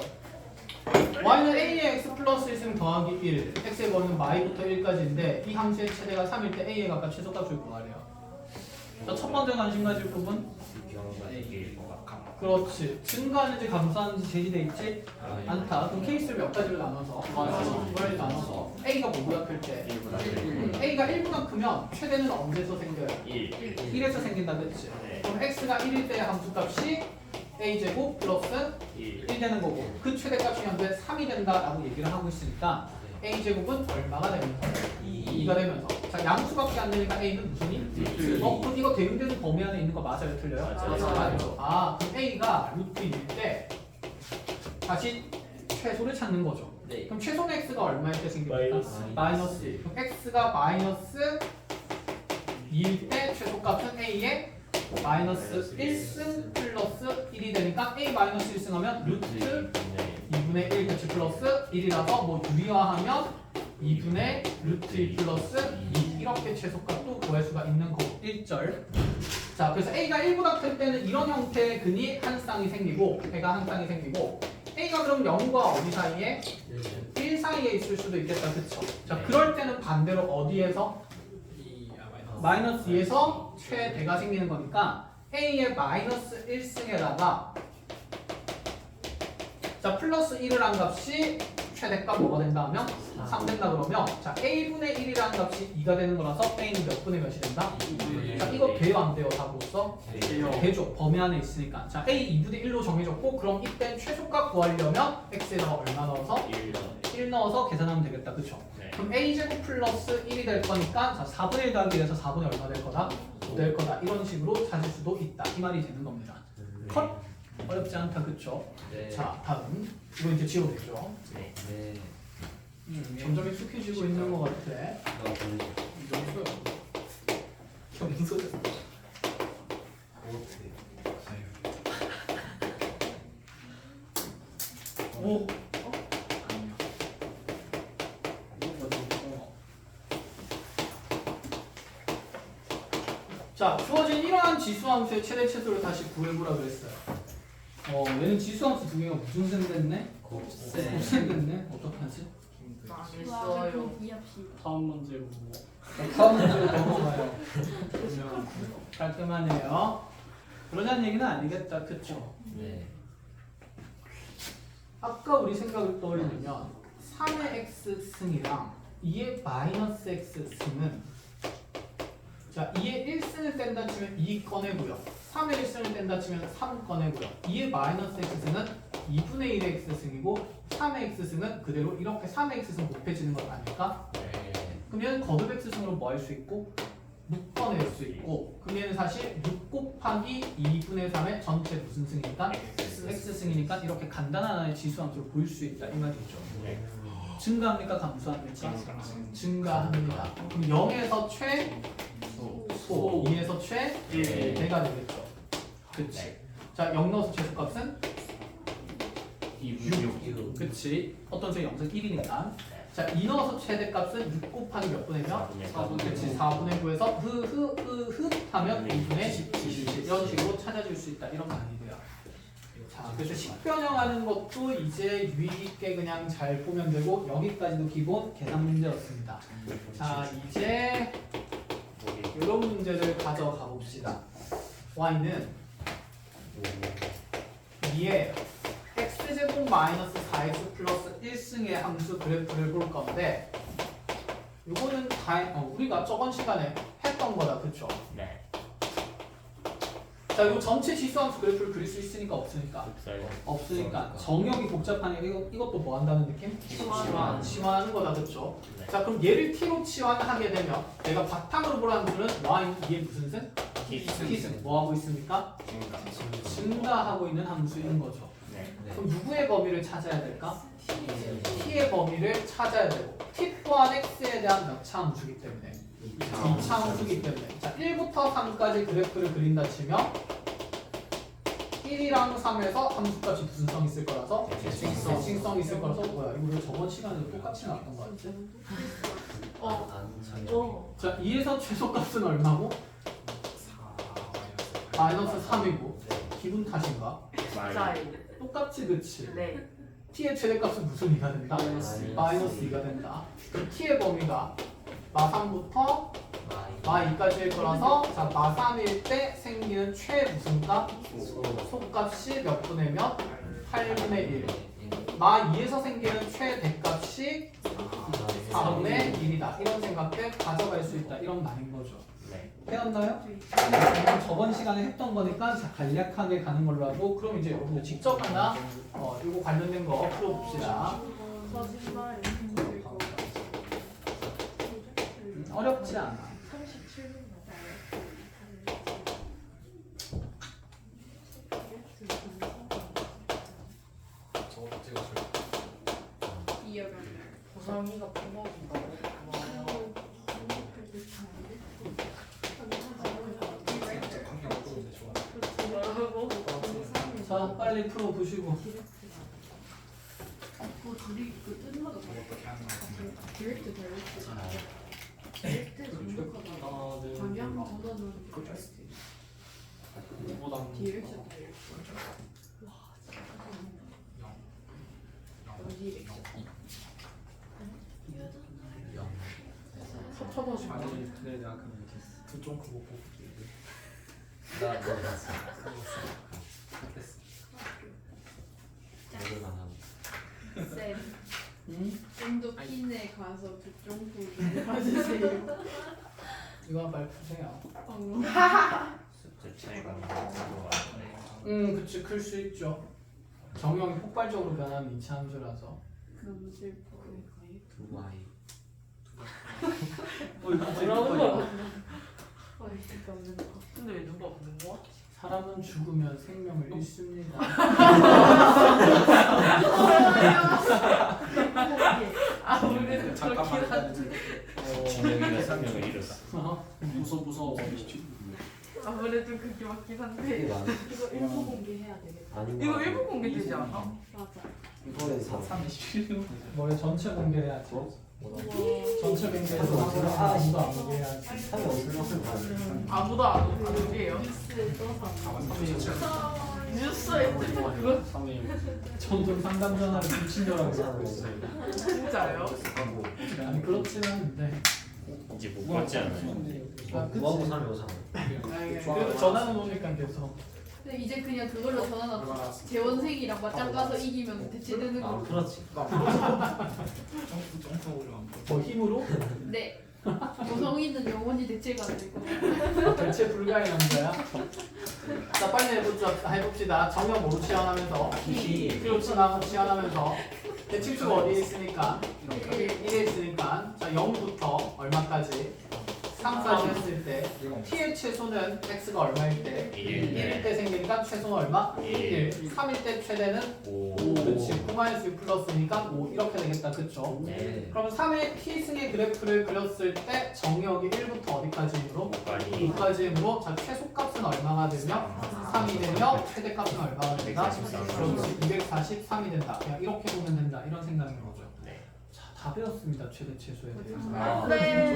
y는 a의 x 플러스 1승 더하기 1, x의 범위는 y부터 1까지인데 이 함수의 최대가 3일 때 a에 각각 최소값을 구하래요. 자, 첫 번째 관심 가질 부분. 이게 그렇지. 증가하는지 감소하는지 제시돼 있지 않다. 그럼 케이스를 몇 가지로 나눠서 이걸 나눠서 a가 뭐보다 클 때 a가 1보다 크면 최대는 언제서 생겨요? 1. 1에서 생긴다, 그치? 네. 그럼 x가 1일 때의 함수값이 a제곱 플러스 1. 1 되는 거고 그 최대값이 현재 3이 된다라고 얘기를 하고 있으니까 a제곱은 얼마가 되면서? 2가 되면서 자 양수밖에 안 되니까 a는 무슨 2? 그럼 이거 대응되는 범위 안에 있는 거 맞아요? 틀려요? 맞아요. 맞죠. 아 그럼 a가 루트 1일 때 다시 최소를 찾는 거죠. 네. 그럼 최소는 x가 얼마일 때 생깁니까? 마이너스 1. 그럼 x가 마이너스 2일 때 최소값은 a의 마이너스 1승 플러스 1이 되니까 a 마이너스 1승 하면 루트 2분의 1 그치 플러스 1이라서 뭐 유리화하면 2분의 루트 2 플러스 2 이렇게 최소값도 구할 수가 있는 거고 1절. 자, 그래서 A가 1보다 클 때는 이런 형태의 근이 한 쌍이 생기고 배가 한 쌍이 생기고 A가 그럼 0과 어디 사이에? 1 사이에 있을 수도 있겠다. 그쵸? 자, 그럴 때는 반대로 어디에서? 마이너스 2에서 최대가 생기는 거니까 A의 마이너스 1승에다가 자 플러스 1을 한 값이 최대값 뭐가 된다 하면 3 된다 그러면 자 A분의 1이라는 값이 2가 되는 거라서 A는 몇 분의 몇이 된다? 자 이거 돼요 안 돼요? 답으로서? 되죠. 범위 안에 있으니까. 자 A 2분의 1로 정해졌고 그럼 이때 최소값 구하려면 X에다가 얼마 넣어서? 1 넣어서 계산하면 되겠다. 그쵸? 네. 그럼 A제곱 플러스 1이 될 거니까 자 4분의 1 더하기 1에서 4분의 얼마 될 거다? 5 될 거다. 이런 식으로 찾을 수도 있다. 이 말이 되는 겁니다. 컷? 어렵지 않다. 그쵸? 네. 자 다음 이거 이제 지워도 되죠? 네. 점점 익숙해지고 있는 것 같아. 경소죠. 오. 자, 주어진 이러한 지수함수의 최대 최소를 다시 구해보라 그랬어요. 얘는 지수함수 두 개가 무슨 셈 됐네? 곱셈 됐네? 어떡하지? 망했어요. 다음 문제 보고. 다음 문제로 넘어가요. 깔끔하네요. 그러자는 얘기는 아니겠다. 그쵸? 네. 아까 우리 생각을 떠올리면 3의 x승이랑 2의 마이너스 x승은 자 2의 1승을 뗀다 치면 2 꺼내고요. 3의 1승을 뗀다 치면 3 꺼내고요. 2의 마이너스 x승은 2분의 1의 x승이고 3의 x승은 그대로 이렇게 3의 x승 곱해지는 것 아닐까? 그럼 얘는 거듭 x승으로 뭐 할 수 있고? 6 꺼낼 수 있고 그럼 얘는 사실 6 곱하기 2분의 3의 전체 무슨 승이니까? x승이니까 이렇게 간단한 하나의 지수함수로 보일 수 있다 이 말이죠. 네. 증가합니까? 감소합니까? 증가합니다. 그럼 0에서 최소, 2에서 최대가 되겠죠. 그치? 자, 0 넣어서 최소값은? 6. 그치? 어떤 수의 0은 1이니까. 자, 2 넣어서 최대값은 6 곱하기 몇 분의 몇? 4분의 그치? 4분의 9에서 흐 하면 2분의 10 이런 식으로 찾아줄 수 있다. 이런 말이 돼요. 자, 그래서 식변형하는 것도 이제 유의 있게 그냥 잘 보면 되고 여기까지도 기본 계산 문제였습니다. 자, 이제 이런 문제를 가져가 봅시다. y는 2에 x제곱 마이너스 4x 플러스 1승의 함수 그래프를 볼 건데 이거는 우리가 저번 시간에 했던 거다. 그쵸? 네. 자, 이거 전체 지수함수 그래프를 그릴 수 있으니까 없으니까? 없으니까 정역이 복잡하니까 이것도 뭐 한다는 느낌? 치환하는 거다. 그쵸? 네. 자, 그럼 얘를 t로 치환하게 되면 내가 바탕으로 보라는 수는 y 이게 무슨 셈? t승. 뭐 하고 있습니까? 증가하고 있는 함수인 거죠. 네. 그럼 누구의 범위를 찾아야 될까? t의 범위를 찾아야 되고 t 또한 x에 대한 몇 차 함수기 때문에 2차 함수기 때문에 자 1부터 3까지 그래프를 그린다 치면 1이랑 3에서 함수값이 무슨 성 있을 거라서 대칭성 있을 거라서 뭐야 이거 왜 저번 시간에 똑같이 나왔던 거 같지? 자 2에서 최소값은 얼마고? 마이너스 3이고 기분 탓인가? 똑같지 그치? 네. t의 최대값은 무슨 2가 된다? 마이너스 2가 된다. 그럼 t의 범위가 마3부터 마2까지일 거라서 자 마3일 때 생기는 최 무슨 값? 소값이 몇 분의 몇? 8분의 1. 마2에서 생기는 최대값이 4분의 1이다. 이런 생각들 가져갈 수 있다. 이런 말인 거죠. 네. 해왔나요? 저번 시간에 했던 거니까 자, 간략하게 가는 걸로 하고 그럼 이제 여러분들 직접 하나 이거 관련된 거 풀어봅시다. 거짓말. 어렵지 않아. 37분 저거 찍어줘요. 이해가 고상이가 pomo기가 진짜 관계 없는데 좋아. 뭐라고? 자, 빨리 풀어보시고. 둘이 그 뜬마다 저거 어떻게 하는 거 같은데. 디렉트 디렉트 중독하다. 하나 둘 자기 한번 걷어놓는 거. 보다 디렉션 와 진짜 디렉션. 합쳐가지고 아니 근데 내가 그 쫑크 못 보고 나 그거 봤어. 됐어. 모르는 안 하고. 쌤. 응? 좀더 핀에 가서 그쪽 부분 봐주세요. 이거 빨리 푸세요. 숫자 차이가 너무 그치 클 수 있죠. 정형이 폭발적으로 변하는 이차 함수라서. 너무 슬퍼. 두 아이. 뭐라는 거야? 근데 왜 누가 없는 거야? 사람은 죽으면 생명을 잃습니다. 아무래도 잠깐만 그렇긴 한데. 진영이가 생명을 잃었어. 무서워. 아무래도 그게 맞긴 한데. 이거 안. 이거 일부 공개해야 되겠다. 아닌 이거 거 일부 같아. 공개되지 않아? 맞아. 이거는 사. 327년 뭐래 전체 공개해야지. 뭐라? 전체 공개해서 아무도 안 공개해야지. 상이 없을 것 같아. 아무도 안 공개해요. 아 맞아 뉴스에 뜨면 그거 3일. 전통 상담 전화를 불친절하게 하고 있어요. 진짜요? 아니 그렇지는 않은데. 이제 못 받지 않아요. 뭐하고 삼이 오잖아. 그래도 전화는 오니까 계속. 근데 이제 그냥 그걸로 전화나 재원생이랑 맞짱 가서 이기면 대체되는 아 거. 그렇지. 쫑크 오려면 뭐 힘으로? 네. 고성이는 영원히 대체가 안 되고. 대체 불가의 남자야. 자 빨리 해봅시다. 정형 모루 치환하면서 필요 치환하면서 대칭수가 어디에 있으니까 1에 있으니까 자 0부터 얼마까지 3까지 했을 때 t의 최소는 x가 얼마일 때 1일 때 생기니까 최소는 얼마? 1. 3일 때 최대는 5. 그렇지 9-6 플러스니까 5 이렇게 되겠다 그쵸? 네. 그럼 3의 t승의 그래프를 그렸을 때 정역이 1부터 어디까지이므로? 5까지이므로 자 최소값은 얼마가 되면 3이 되면 최대값은 얼마가 된다? 243. 그렇지 243이 된다 그냥 이렇게 보면 된다 이런 생각인 거죠 네. 자, 다 배웠습니다 최대 최소에 대해서 아. 네.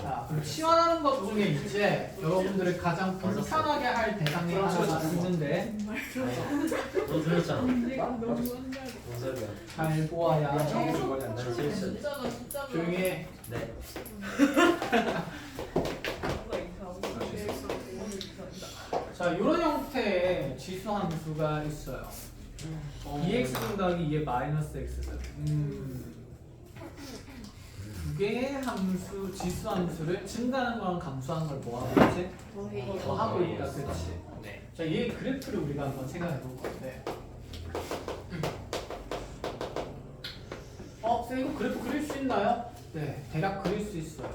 자 그럼 치환하는 것 중에 이제 여러분들을 가장 불편하게 할 대상이 하나 있는데 너 들었잖아. 너무 뭔 소리야? 잘 보아야 난 실수. 진짜가 진짜가. 조용히 해 네. 자, 이런 형태의 지수 함수가 있어요. 2x 분각이 2의 마이너스 x는 두 개의 함수, 지수 함수를 증가하는 거랑 감소하는 걸 뭐 하고 있지? 뭐 하고 있다, 그렇지? 네. 자, 얘의 그래프를 우리가 한번 생각해 볼 건데. 쌤 이거 그래프 그릴 수 있나요? 네, 대략 그릴 수 있어요.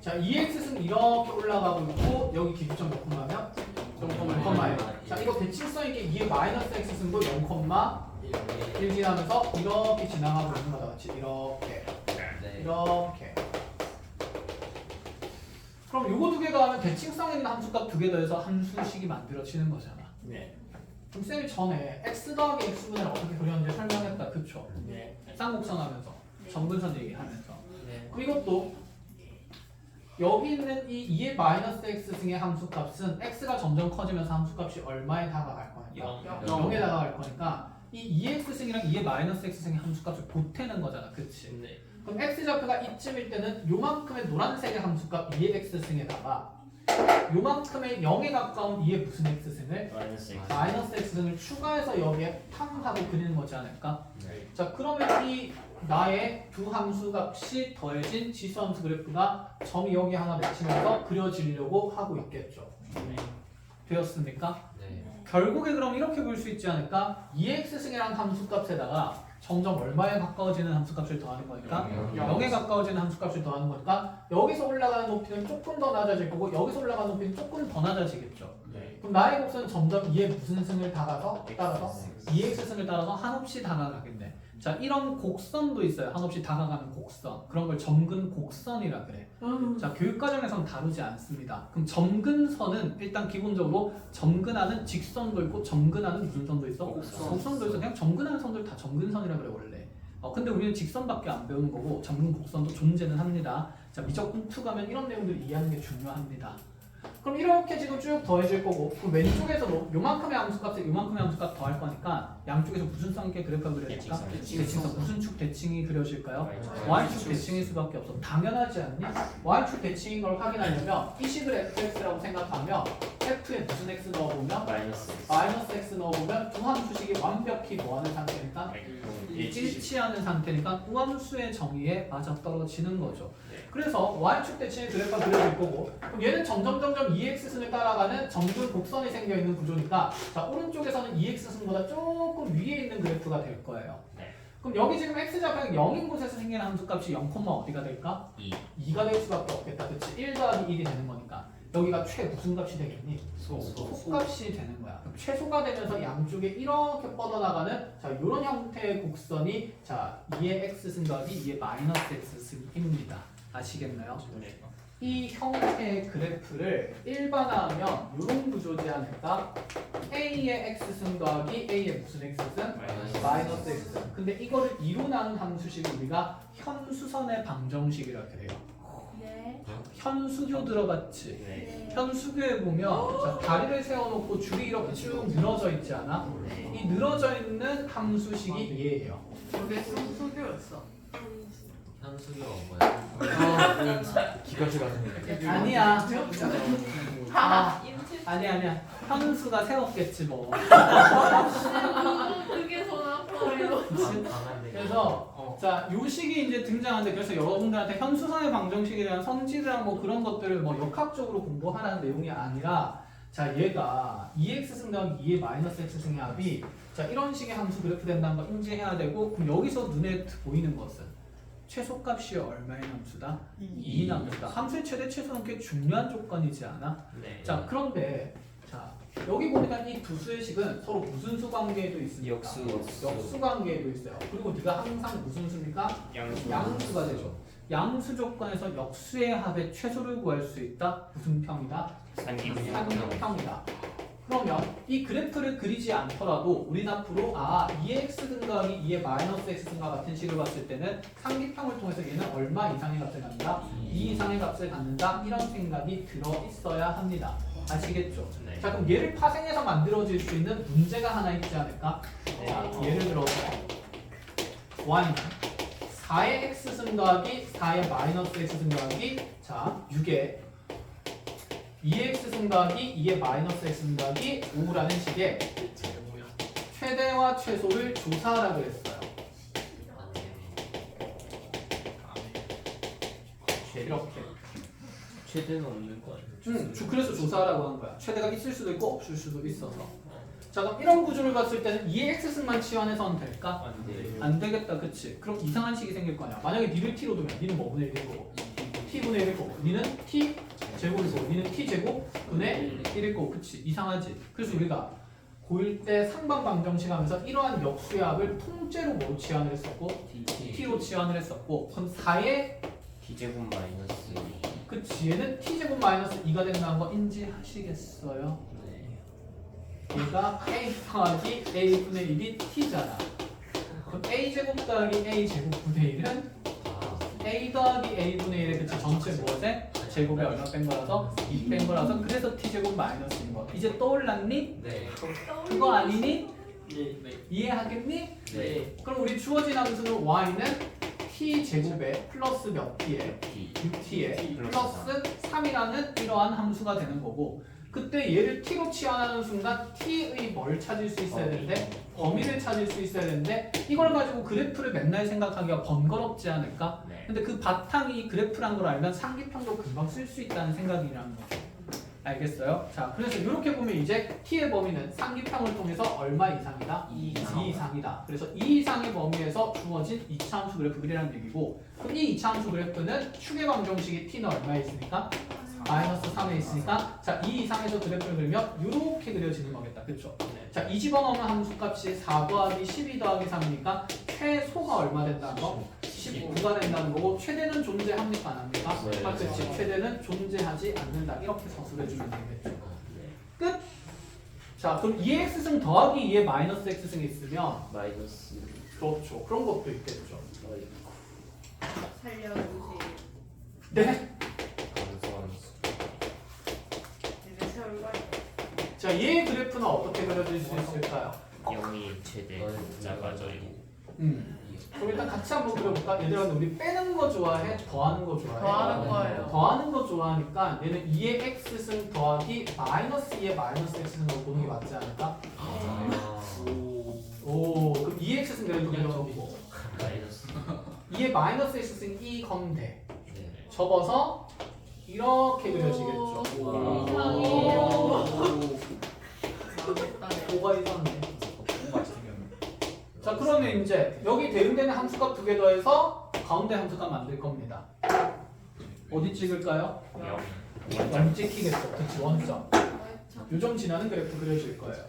자, 2x승 이렇게 올라가고 있고 여기 기준점 몇 콤마면? 0,1. 자, 이거 대칭성 있게 2의 마이너스 x승도 0,1 지나면서 이렇게 지나가고 있는 거다, 그렇지? 이렇게, 네. 이렇게. 그럼 요거 두 개가 하면 대칭성 있는 함수값 두 개 더해서 함수식이 만들어지는 거잖아. 네. 그럼 쌤이 전에 x 더하기 x분을 어떻게 그렸는지 설명했다, 그쵸? 네. 쌍곡선 하면서, 정근선 얘기하면서. 네. 그럼 이것도 여기 있는 이 2의 마이너스 x승의 함수값은 x가 점점 커지면서 함수값이 얼마에 다가갈 거니까? 0에 다가갈 거니까 이 2x승이랑 2의 마이너스 x승의 함수값을 보태는 거잖아, 그치? 네. 그럼 x좌표가 이쯤일 때는 요만큼의 노란색의 함수값 2의 x승에다가 요만큼의 0에 가까운 2의 무슨 x승을? 마이너스 X. 마이너스 x승을 추가해서 여기에 탕 하고 그리는 거지 않을까? 네. 자 그러면 이 나의 두 함수 값이 더해진 지수 함수 그래프가 점이 여기 하나 맺히면서 그려지려고 하고 있겠죠. 되었습니까? 네. 결국에 그럼 이렇게 볼 수 있지 않을까? 2x승이라는 함수값에다가 점점 얼마에 가까워지는 함수값을 더하는 거니까 0에 가까워지는 함수값을 더하는 거니까 여기서 올라가는 높이는 조금 더 낮아질 거고 여기서 올라가는 높이는 조금 더 낮아지겠죠. 네. 그럼 나의 곡선은 점점 2의 무슨 승을 따라서 2x승을 따라서 한없이 다가가겠네. 자 이런 곡선도 있어요. 한없이 다가가는 곡선. 그런 걸 점근 곡선이라 그래. 자 교육과정에서는 다루지 않습니다. 그럼 점근선은 일단 기본적으로 점근하는 직선도 있고 점근하는 무슨 선도 있어? 곡선도 있어. 그냥 점근하는 선들 다 점근선이라 그래 원래. 근데 우리는 직선밖에 안 배우는 거고 전문 곡선도 존재는 합니다. 자, 미적분 2 가면 이런 내용들을 이해하는 게 중요합니다. 그럼 이렇게 지금 쭉 더해질 거고 그럼 왼쪽에서도 요만큼의 함수값에 요만큼의 함수값 더할 거니까 양쪽에서 무슨 쌍계 그래프가 그려질까? 대칭선. 무슨 축 대칭이 그려질까요? Y축 대칭일 수밖에 없어. 당연하지 않니? Y축 대칭인 걸 확인하려면 이 식을 fx라고 생각하면 f에 무슨 x 넣어보면 마이너스 x 넣어보면 두 함수식이 완벽히 뭐하는 상태니까 일치하는 상태니까 우함수의 정의에 맞아떨어지는 거죠. 그래서 Y축 대칭의 그래프가 그려질 거고 그럼 얘는 점점 2x승을 따라가는 정근 곡선이 생겨있는 구조니까 자 오른쪽에서는 2x승보다 조금 위에 있는 그래프가 될 거예요. 그럼 여기 지금 x좌표가 0인 곳에서 생기는 함수값이 0, 어디가 될까? 2가 될 수밖에 없겠다. 그치? 1 더하기 1이 되는 거니까 여기가 최 무슨 값이 되겠니? 소값이 되는 거야. 그럼 최소가 되면서 양쪽에 이렇게 뻗어나가는 자 이런 형태의 곡선이 자 2의 x승 더하기 2의 마이너스 x승입니다. 아시겠나요? 이 형태의 그래프를 일반화하면 이런 구조지 않을까? a의 x승 더하기 a의 무슨 x승? 마이너스 x승. 근데 이거를 2로 나눈 함수식을 우리가 현수선의 방정식이라 이렇게 돼요. 네. 현수교 들어봤지? 네. 현수교에 보면 자, 다리를 세워놓고 줄이 이렇게 쭉 늘어져 있지 않아? 이 늘어져 있는 함수식이 얘예요. 저게 수교였어. 현수교가 뭐야? 기관지 같은 아니야. 아, 아니야. 현수가 세웠겠지 뭐. 그게 손 아파요. 그래서 자, 요 식이 이제 등장하는데 그래서 여러분들한테 현수선의 방정식에 대한 성질이랑 뭐 그런 것들을 뭐 역학적으로 공부하라는 내용이 아니라 자, 얘가 2x승 더하기 2의 마이너스 x승의 합이 자, 이런 식의 함수 그래프 된다는 거 인지해야 되고 그럼 여기서 눈에 보이는 것은 최소값이 얼마의 함수다? 2인 함수다. 함수의 최대 최소는 꽤 중요한 조건이지 않아? 자, 그런데 자, 여기 보니까 이 두 수의 식은 서로 무슨 수 관계에도 있습니까? 역수 관계에도 있어요. 그리고 네가 항상 무슨 수입니까? 양수가 되죠. 양수 조건에서 역수의 합의 최소를 구할 수 있다. 무슨 평이다? 상기평이다. 그러면 이 그래프를 그리지 않더라도 우리는 앞으로 2의 x승 더하기 2의 마이너스 x승과 같은 식을 봤을 때는 상기평을 통해서 얘는 얼마 이상의 값을 갖는다? 2 이상의 값을 갖는다. 이런 생각이 들어 있어야 합니다. 아시겠죠? 자, 그럼 얘를 파생해서 만들어질 수 있는 문제가 하나 있지 않을까? 자, 예를 들어서 y는 4의 x승 더하기 4의 마이너스 x승 더하기 자 6의 2x승 더하기 2의 마이너스 x승 더하기 5라는 식의 최대와 최소를 조사하라고 했어요. 이렇게. 최대는 없는 거 아니야? 그래서 조사하라고 한 거야. 최대가 있을 수도 있고 없을 수도 있어서. 자, 그럼 이런 구조를 봤을 때는 2의 x승만 치환해서는 될까? 안 되겠다, 그치? 그럼 이상한 식이 생길 거 아니야. 만약에 니를 t로 두면 니는 뭐 분의 1일 거고 t분의 1일 거고 니는 t 제곱일 거고 니는 t 제곱 분의 1일 거고 그치? 이상하지? 그래서 우리가 고1 때 상반 방정식 하면서 이러한 역수의 합을 통째로 뭐로 치환을 했었고 t로 치환을 했었고 그럼 4의 t제곱 마이너스 그치? 얘는 t제곱 마이너스 2가 된다는 거 인지하시겠어요? 얘가 a 더하기 a분의 1이 t잖아. 그럼 a제곱 더하기 a제곱분의 1은 a 더하기 a분의 1의 그치 전체 무엇에? 제곱에 얼마 뺀 거라서 2 뺀 거라서 그래서 t제곱 마이너스인 거. 이제 떠올랐니? 네. 그거 아니니? 네. 이해하겠니? 네. 그럼 우리 주어진 함수는 y는 t제곱에 플러스 몇 t에? 6t에 플러스 3이라는 이러한 함수가 되는 거고 그때 얘를 t로 치환하는 순간 t의 뭘 찾을 수 있어야 되는데 범위를 찾을 수 있어야 되는데 이걸 가지고 그래프를 맨날 생각하기가 번거롭지 않을까? 근데 그 바탕이 그래프란 걸 알면 상기평도 금방 쓸 수 있다는 생각이라는 거죠. 알겠어요? 자, 그래서 이렇게 보면 이제 t의 범위는 상기평을 통해서 얼마 이상이다? 2 이상이다. 그래서 2 이상의 범위에서 주어진 2차 함수 그래프 그리라는 얘기고 그럼 이 2차 함수 그래프는 축의 방정식이 t는 얼마에 있으니까? 마이너스 3에 있으니까 자, 2 이상에서 그래프를 그리면 이렇게 그려지는 거겠다. 그쵸? 자, 이 집어넣으면 함수값이 4 더하기 12 더하기 3이니까 최소가 얼마 된다는 거? 19가 된다는 거고 최대는 존재합니까? 안 합니까? 그렇지. 최대는 존재하지 않는다. 이렇게 서술해주면 되겠죠. 끝! 자, 그럼 2의 x승 더하기 2의 마이너스 x승이 있으면 마이너스 그렇죠. 그런 것도 있겠죠. 살려주세요. 네. 감소함수. 이제 세월 말. 자, 얘의 그래프는 어떻게 그려질 수 있을까요? 0이 최대 작아져요. 그럼 일단 같이 한번 그려볼까? 얘들아, 우리 빼는 거 좋아해? 더하는 거 좋아해? 더하는 거예요. 더하는 거 좋아하니까 얘는 2의 x승 더하기 마이너스 2의 마이너스 x승으로 보는 게 맞지 않을까? 오, 그럼 2x승 그래도 그려놓고 마이너스. 2의 마이너스 x승 2 검면 돼. 네. 접어서 이렇게 그려지겠죠. 오, 이상해요. 뭐가 이상해? 자, 그러면 이제 여기 대응되는 함수값 두 개 더해서 가운데 함수값 만들 겁니다. 어디 찍을까요? 0 찍히겠죠. 그치, 원점. 요점 지나는 그래프 그려질 거예요.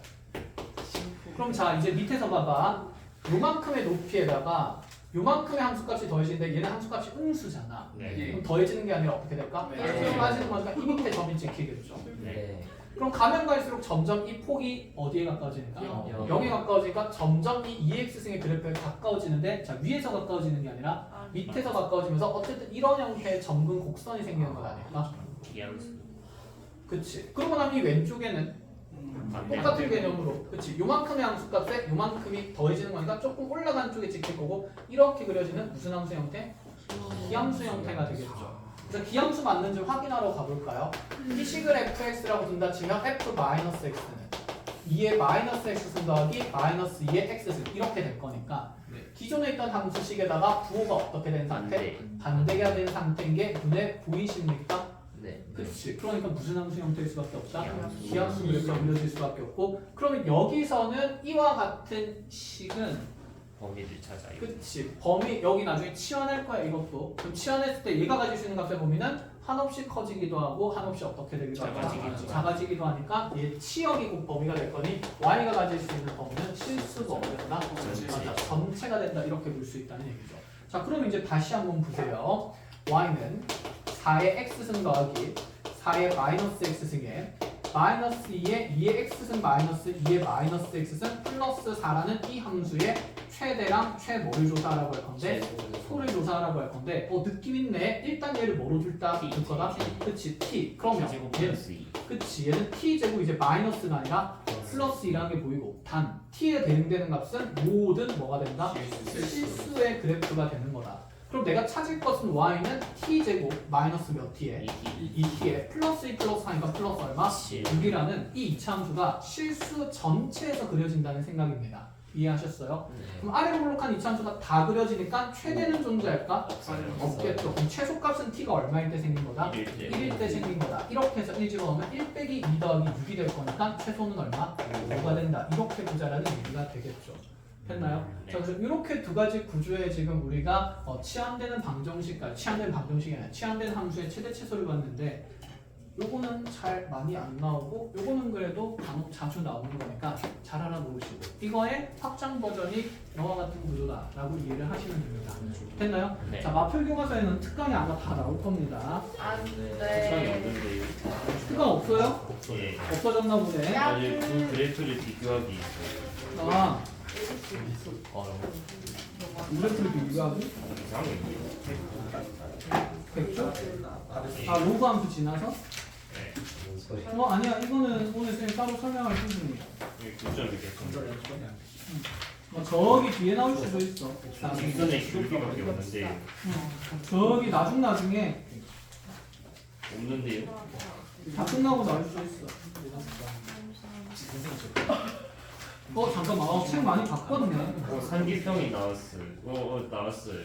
그럼 자, 이제 밑에서 봐봐. 요만큼의 높이에다가 요만큼의 함수값이 더해지는데 얘는 함수값이 음수잖아. 네. 그럼 더해지는 게 아니라 어떻게 될까? 네. 빠지는 거니까 이 밑에 점이 찍히겠죠. 네. 그럼 가면 갈수록 점점 이 폭이 어디에 가까워지니까? 영. 0에 가까워지니까 점점 이 2x승의 그래프에 가까워지는데 자, 위에서 가까워지는 게 아니라 밑에서 가까워지면서 어쨌든 이런 형태의 점근 곡선이 생기는 것 아닐까? 기함수. 그치. 그러고 나면 이 왼쪽에는 똑같은 개념으로 그치. 요만큼의 함수값에 요만큼이 더해지는 거니까 조금 올라간 쪽에 찍힐 거고 이렇게 그려지는 무슨 함수 형태? 기함수 형태가 되겠죠. 그래서 기함수 맞는지 확인하러 가볼까요? 이 식을 fx라고 둔다 치면 f-x는 2의 마이너스 x승 더하기 마이너스 2의 x승 이렇게 될 거니까 기존에 있던 함수식에다가 부호가 어떻게 된 상태? 반대가 된 상태인 게 눈에 보이십니까? 네. 그렇지. 그러니까 무슨 함수 형태일 수밖에 없다? 기함수. 기함수 그래프가 그려질 수밖에 없고 그러면 여기서는 이와 같은 식은 범위를 찾아요. 그치. 범위 여기 나중에 치환할 거야 이것도. 그럼 치환했을 때 얘가 가질 수 있는 값의 범위는 한없이 커지기도 하고 한없이 어떻게 되기도 하고 작아지기도 하니까 얘 치역이 곧 범위가 될 거니 y가 가질 수 있는 범위는 실수가 어된다? 맞아. 전체가 된다 이렇게 볼 수 있다는 얘기죠. 자, 그럼 이제 다시 한번 보세요. y는 4의 x승 더하기 4의 마이너스 x승에 마이너스 2의 2의 x승 마이너스 2의 마이너스 x승 플러스 4라는 이 함수의 최대랑 최뭐를 조사하라고 할 건데 소를 조사하라고 할 건데 느낌 있네. 일단 얘를 뭐로 줄다? 줄 거다? 그치, t. 그러면 얘는 그치, 얘는 t 제곱 이제 마이너스가 아니라 플러스 2라는 게 보이고 단 t에 대응되는 값은 모든 뭐가 된다? 실수의 그래프가 되는 거다. 그럼 내가 찾을 것은 y는 t 제곱 마이너스 몇 t에 2t에 플러스 2 플러스 4니까 플러스 얼마? 6이라는 이 2차 함수가 실수 전체에서 그려진다는 생각입니다. 이해하셨어요? 그럼 아래로 볼록한 2차 함수가 다 그려지니까 최대는 존재할까? 없겠죠. 그럼 최소값은 t가 얼마일 때 생긴 거다? 1일 때 생긴 거다. 이렇게 해서 1 집어넣으면 1 빼기 2 더하기 6이 될 거니까 최소는 얼마? 5가 된다. 이렇게 보자라는 얘기가 되겠죠. 됐나요? 자, 그래서 이렇게 두 가지 구조에 지금 우리가 치환되는 방정식까지 치환되는 방정식이 아니라 치환되는 함수의 최대 최소를 봤는데 요거는 잘 많이 안 나오고 요거는 그래도 간혹 자주 나오는 거니까 잘 알아놓으시고 이거의 확장 버전이 이와 같은 구조다라고 이해를 하시면 됩니다. 됐나요? 네. 자, 마플 교과서에는 특강이 아마 다 나올 겁니다. 특강이 없는데요. 특강 없어요? 예. 없어졌나 보네. 아니 그 그래프를 비교하기 있어요. 아, 그래프를 비교하기? 이상해. 100조? 아, 로그 함수 지나서? 아니야. 이거는 오늘 쌤이 따로 설명할 부분이야. 저기 뒤에 나올 수도 있어. 중선의 기울기밖에 없는데 저기 나중에 없는데요. 다 끝나고 나올 수도 있어. 잠깐만. 책 많이 바꿨네. 산기평이 나왔어요. 나왔어요.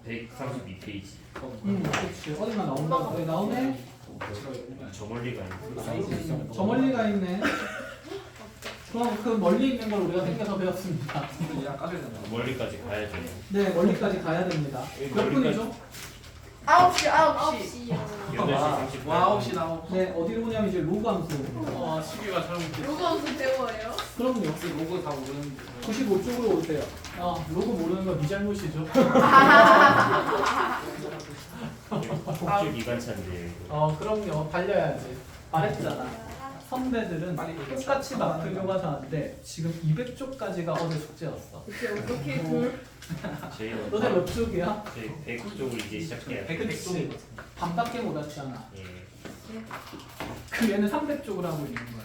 132페이지. 그렇지. 어디가 나온다. 여기 나오네. 저 멀리가 있는. 저 멀리가 있네. 그럼 그 멀리 있는 걸 우리가 생겨서 배웠습니다. 멀리까지 가야 돼요. 네, 멀리까지 가야 됩니다. 몇 분이죠? 9시. 9시요. 8시 30분. 와 9시 나오. 네, 어디로 오냐면 이제 로그 함수. 와 시계가 잘못됐어. 로그 무슨 배워요? 그럼요. 로고 다 모르는데. 95쪽으로 오세요. 로그 모르는 건 네 잘못이죠. 폭주 기관차인데. 그럼요. 달려야지. 말했잖아. 선배들은 똑같이 마크 교과서 하는데 지금 200쪽까지가 어제 숙제였어. 이게 어떻게 둘 저희는 너네 몇 쪽이야? 저희 100쪽을 이제 시작해야 돼. 그치. 반밖에 못 왔잖아. 예. 그 얘는 300쪽을 하고 있는 거야.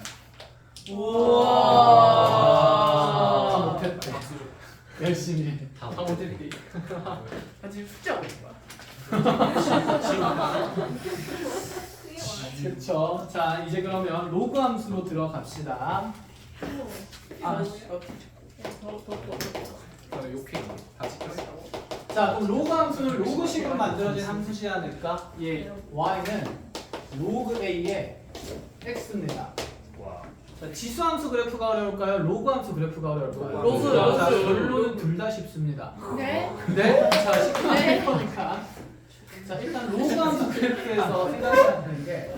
우와. 다 못했대. 열심히 해. 다 못했대. 나 지금 숙제하고 있는 거야. 그쵸. 자, 이제 그러면 로그 함수로 들어갑시다. 아, 욕해. 다 시켰어. 자, 그럼 로그 함수는 로그식으로 만들어진 함수지 않을까? 예. y는 로그 a의 x입니다. 와. 자, 지수 함수 그래프가 어려울까요? 로그 함수 그래프가 어려울까요? 로그, 자, 로그. 결론은 둘 다 쉽습니다. 네? 네? 자, 쉽게 거니까. 자, 일단 로그 함수 그래프에서 생각해야 되는 게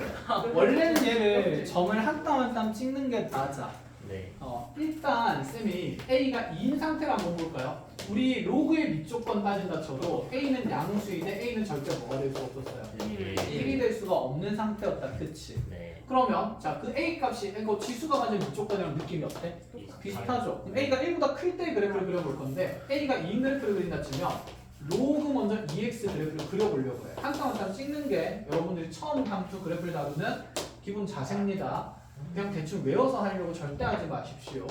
원래는 얘를 점을 한 땀 한 땀 찍는 게 맞아. 네. 일단 쌤이 a가 2인 상태를 한번 볼까요? 우리 로그의 밑조건 따진다 쳐도 a는 양수인데 a는 절대 뭐가 될 수 없었어요. 1이 될 수가 없는 상태였다. 그치? 네. 그러면 자, 그 a 값이 이거 지수가 가진 밑조건이랑 느낌이 어때? 비슷하죠? 그럼 a가 1보다 클 때 그래프를 그려볼 건데 a가 2인 그래프를 그린다 치면 로그 먼저 2x 그래프를 그려보려고 해. 한 땀 한 땀 찍는 게 여러분들이 처음 함수 그래프를 다루는 기본 자세입니다. 그냥 대충 외워서 하려고 절대 하지 마십시오.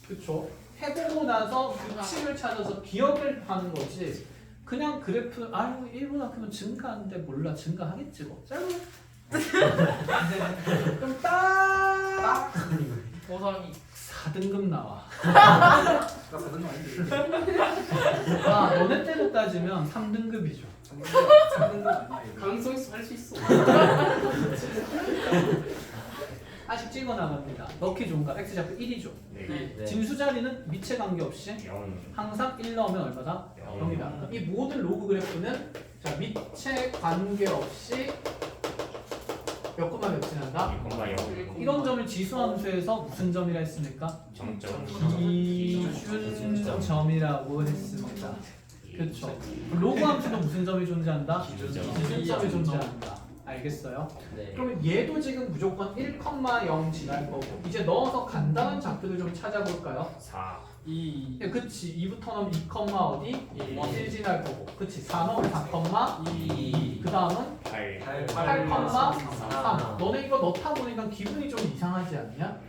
그쵸. 해보고 나서 규칙을 찾아서 기억을 하는 거지. 그냥 그래프, 아유, 1보다 크면 증가하는데 몰라. 증가하겠지 뭐. 짧으면. 그럼 딱! 보상이 4등급 나와. 나 받은 거 아닌데. 아, 너네 때로 따지면 3등급이죠. 3등급 아니야 이거. 가능성 있으면 할 수 있어. 하나씩 찍어 나갑니다. 넣기 좋은 값, x좌표 1이죠. 네. 네. 진수 자리는 밑에 관계없이 0. 항상 1 넣으면 얼마다? 0이다. 이 모든 로그 그래프는 자, 밑에 관계없이 몇 콤마 몇 지난다? 1,0. 이런 점을 지수함수에서 무슨 점이라 했습니까? 정점. 기준점이라고 했습니다. 그렇죠. 로그 함수도 무슨 점이 존재한다? 기준점. 기준점이 존재한다. 알겠어요? 네. 그러면 얘도 지금 무조건 1,0 지날 거고 이제 넣어서 간단한 좌표를 좀 찾아볼까요? 4. 2. 예, 그치. 2부터 넣으면 2, 어디? 1 지날 거고 그치. 4 넣으면 4, 2. 그 다음은 8. 8,3. 너네 이거 넣다 보니까 기분이 좀 이상하지 않냐?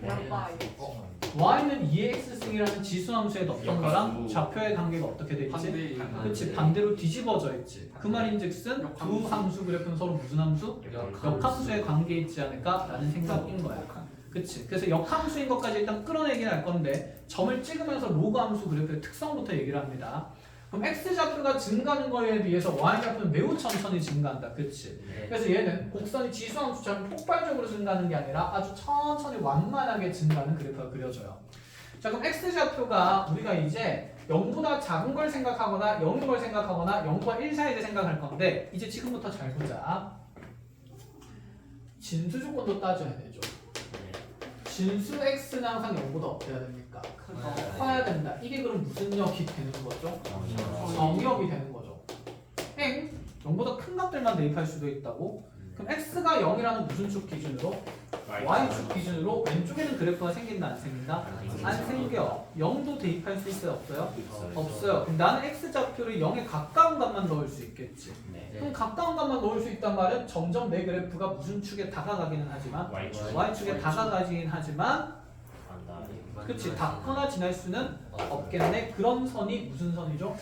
y는 2x승이라는 지수함수에 넣었던 거랑 좌표의 관계가 어떻게 돼 있지? 그치. 반대로 뒤집어져 있지. 그 말인즉슨 두 함수 그래프는 서로 무슨 함수? 역함수에 관계 있지 않을까라는 생각인 거야. 그치. 그래서 역함수인 것까지 일단 끌어내긴 할 건데 점을 찍으면서 로그 함수 그래프의 특성부터 얘기를 합니다. 그럼 x좌표가 증가하는 거에 비해서 y좌표는 매우 천천히 증가한다. 그치. 그래서 얘는 곡선이 지수함수처럼 폭발적으로 증가하는 게 아니라 아주 천천히 완만하게 증가하는 그래프가 그려져요. 자, 그럼 x좌표가 우리가 이제 0보다 작은 걸 생각하거나 0인 걸 생각하거나 0과 1 사이를 생각할 건데 이제 지금부터 잘 보자. 진수 조건도 따져야 되죠. 진수 x는 항상 0보다 어때야 됩니까? 커야 된다. 이게 그럼 무슨 역이 되는 거죠? 정역이 되는 거죠. 0보다 큰 값들만 대입할 수도 있다고? 그럼 x가 0이라는 무슨 축 기준으로? y축 기준으로 왼쪽에는 그래프가 생긴다 안 생긴다? 안 생겨. 0도 대입할 수 있어요? 없어요? 없어요. 그럼 나는 x좌표를 0에 가까운 값만 넣을 수 있겠지. 그럼 가까운 값만 넣을 수 있단 말은 점점 내 그래프가 무슨 축에 다가가기는 하지만 y축에 다가가긴 하지만 그치. 닿거나 지날 수는 없겠네. 그런 선이 무슨 선이죠?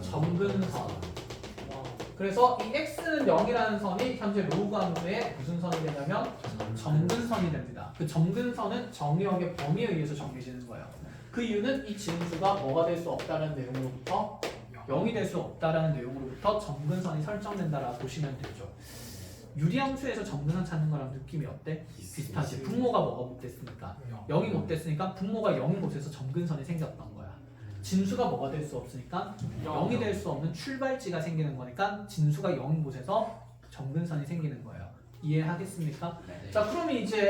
점근선. 그래서 이 x는 0이라는 선이 현재 로그 함수의 무슨 선이 되냐면 점근선이 됩니다. 그 점근선은 정의역의 범위에 의해서 정해지는 거예요. 그 이유는 이 진수가 뭐가 될 수 없다는 내용으로부터 0이 될 수 없다라는 내용으로부터 점근선이 설정된다라고 보시면 되죠. 유리함수에서 점근선 찾는 거랑 느낌이 어때? 비슷하지. 분모가 뭐가 못됐으니까 0이 못됐으니까 분모가 0인 곳에서 점근선이 생겼던 거야. 진수가 뭐가 될 수 없으니까 0이 될 수 없는 출발지가 생기는 거니까 진수가 0인 곳에서 점근선이 생기는 거예요. 이해하겠습니까? 네. 자, 그러면 이제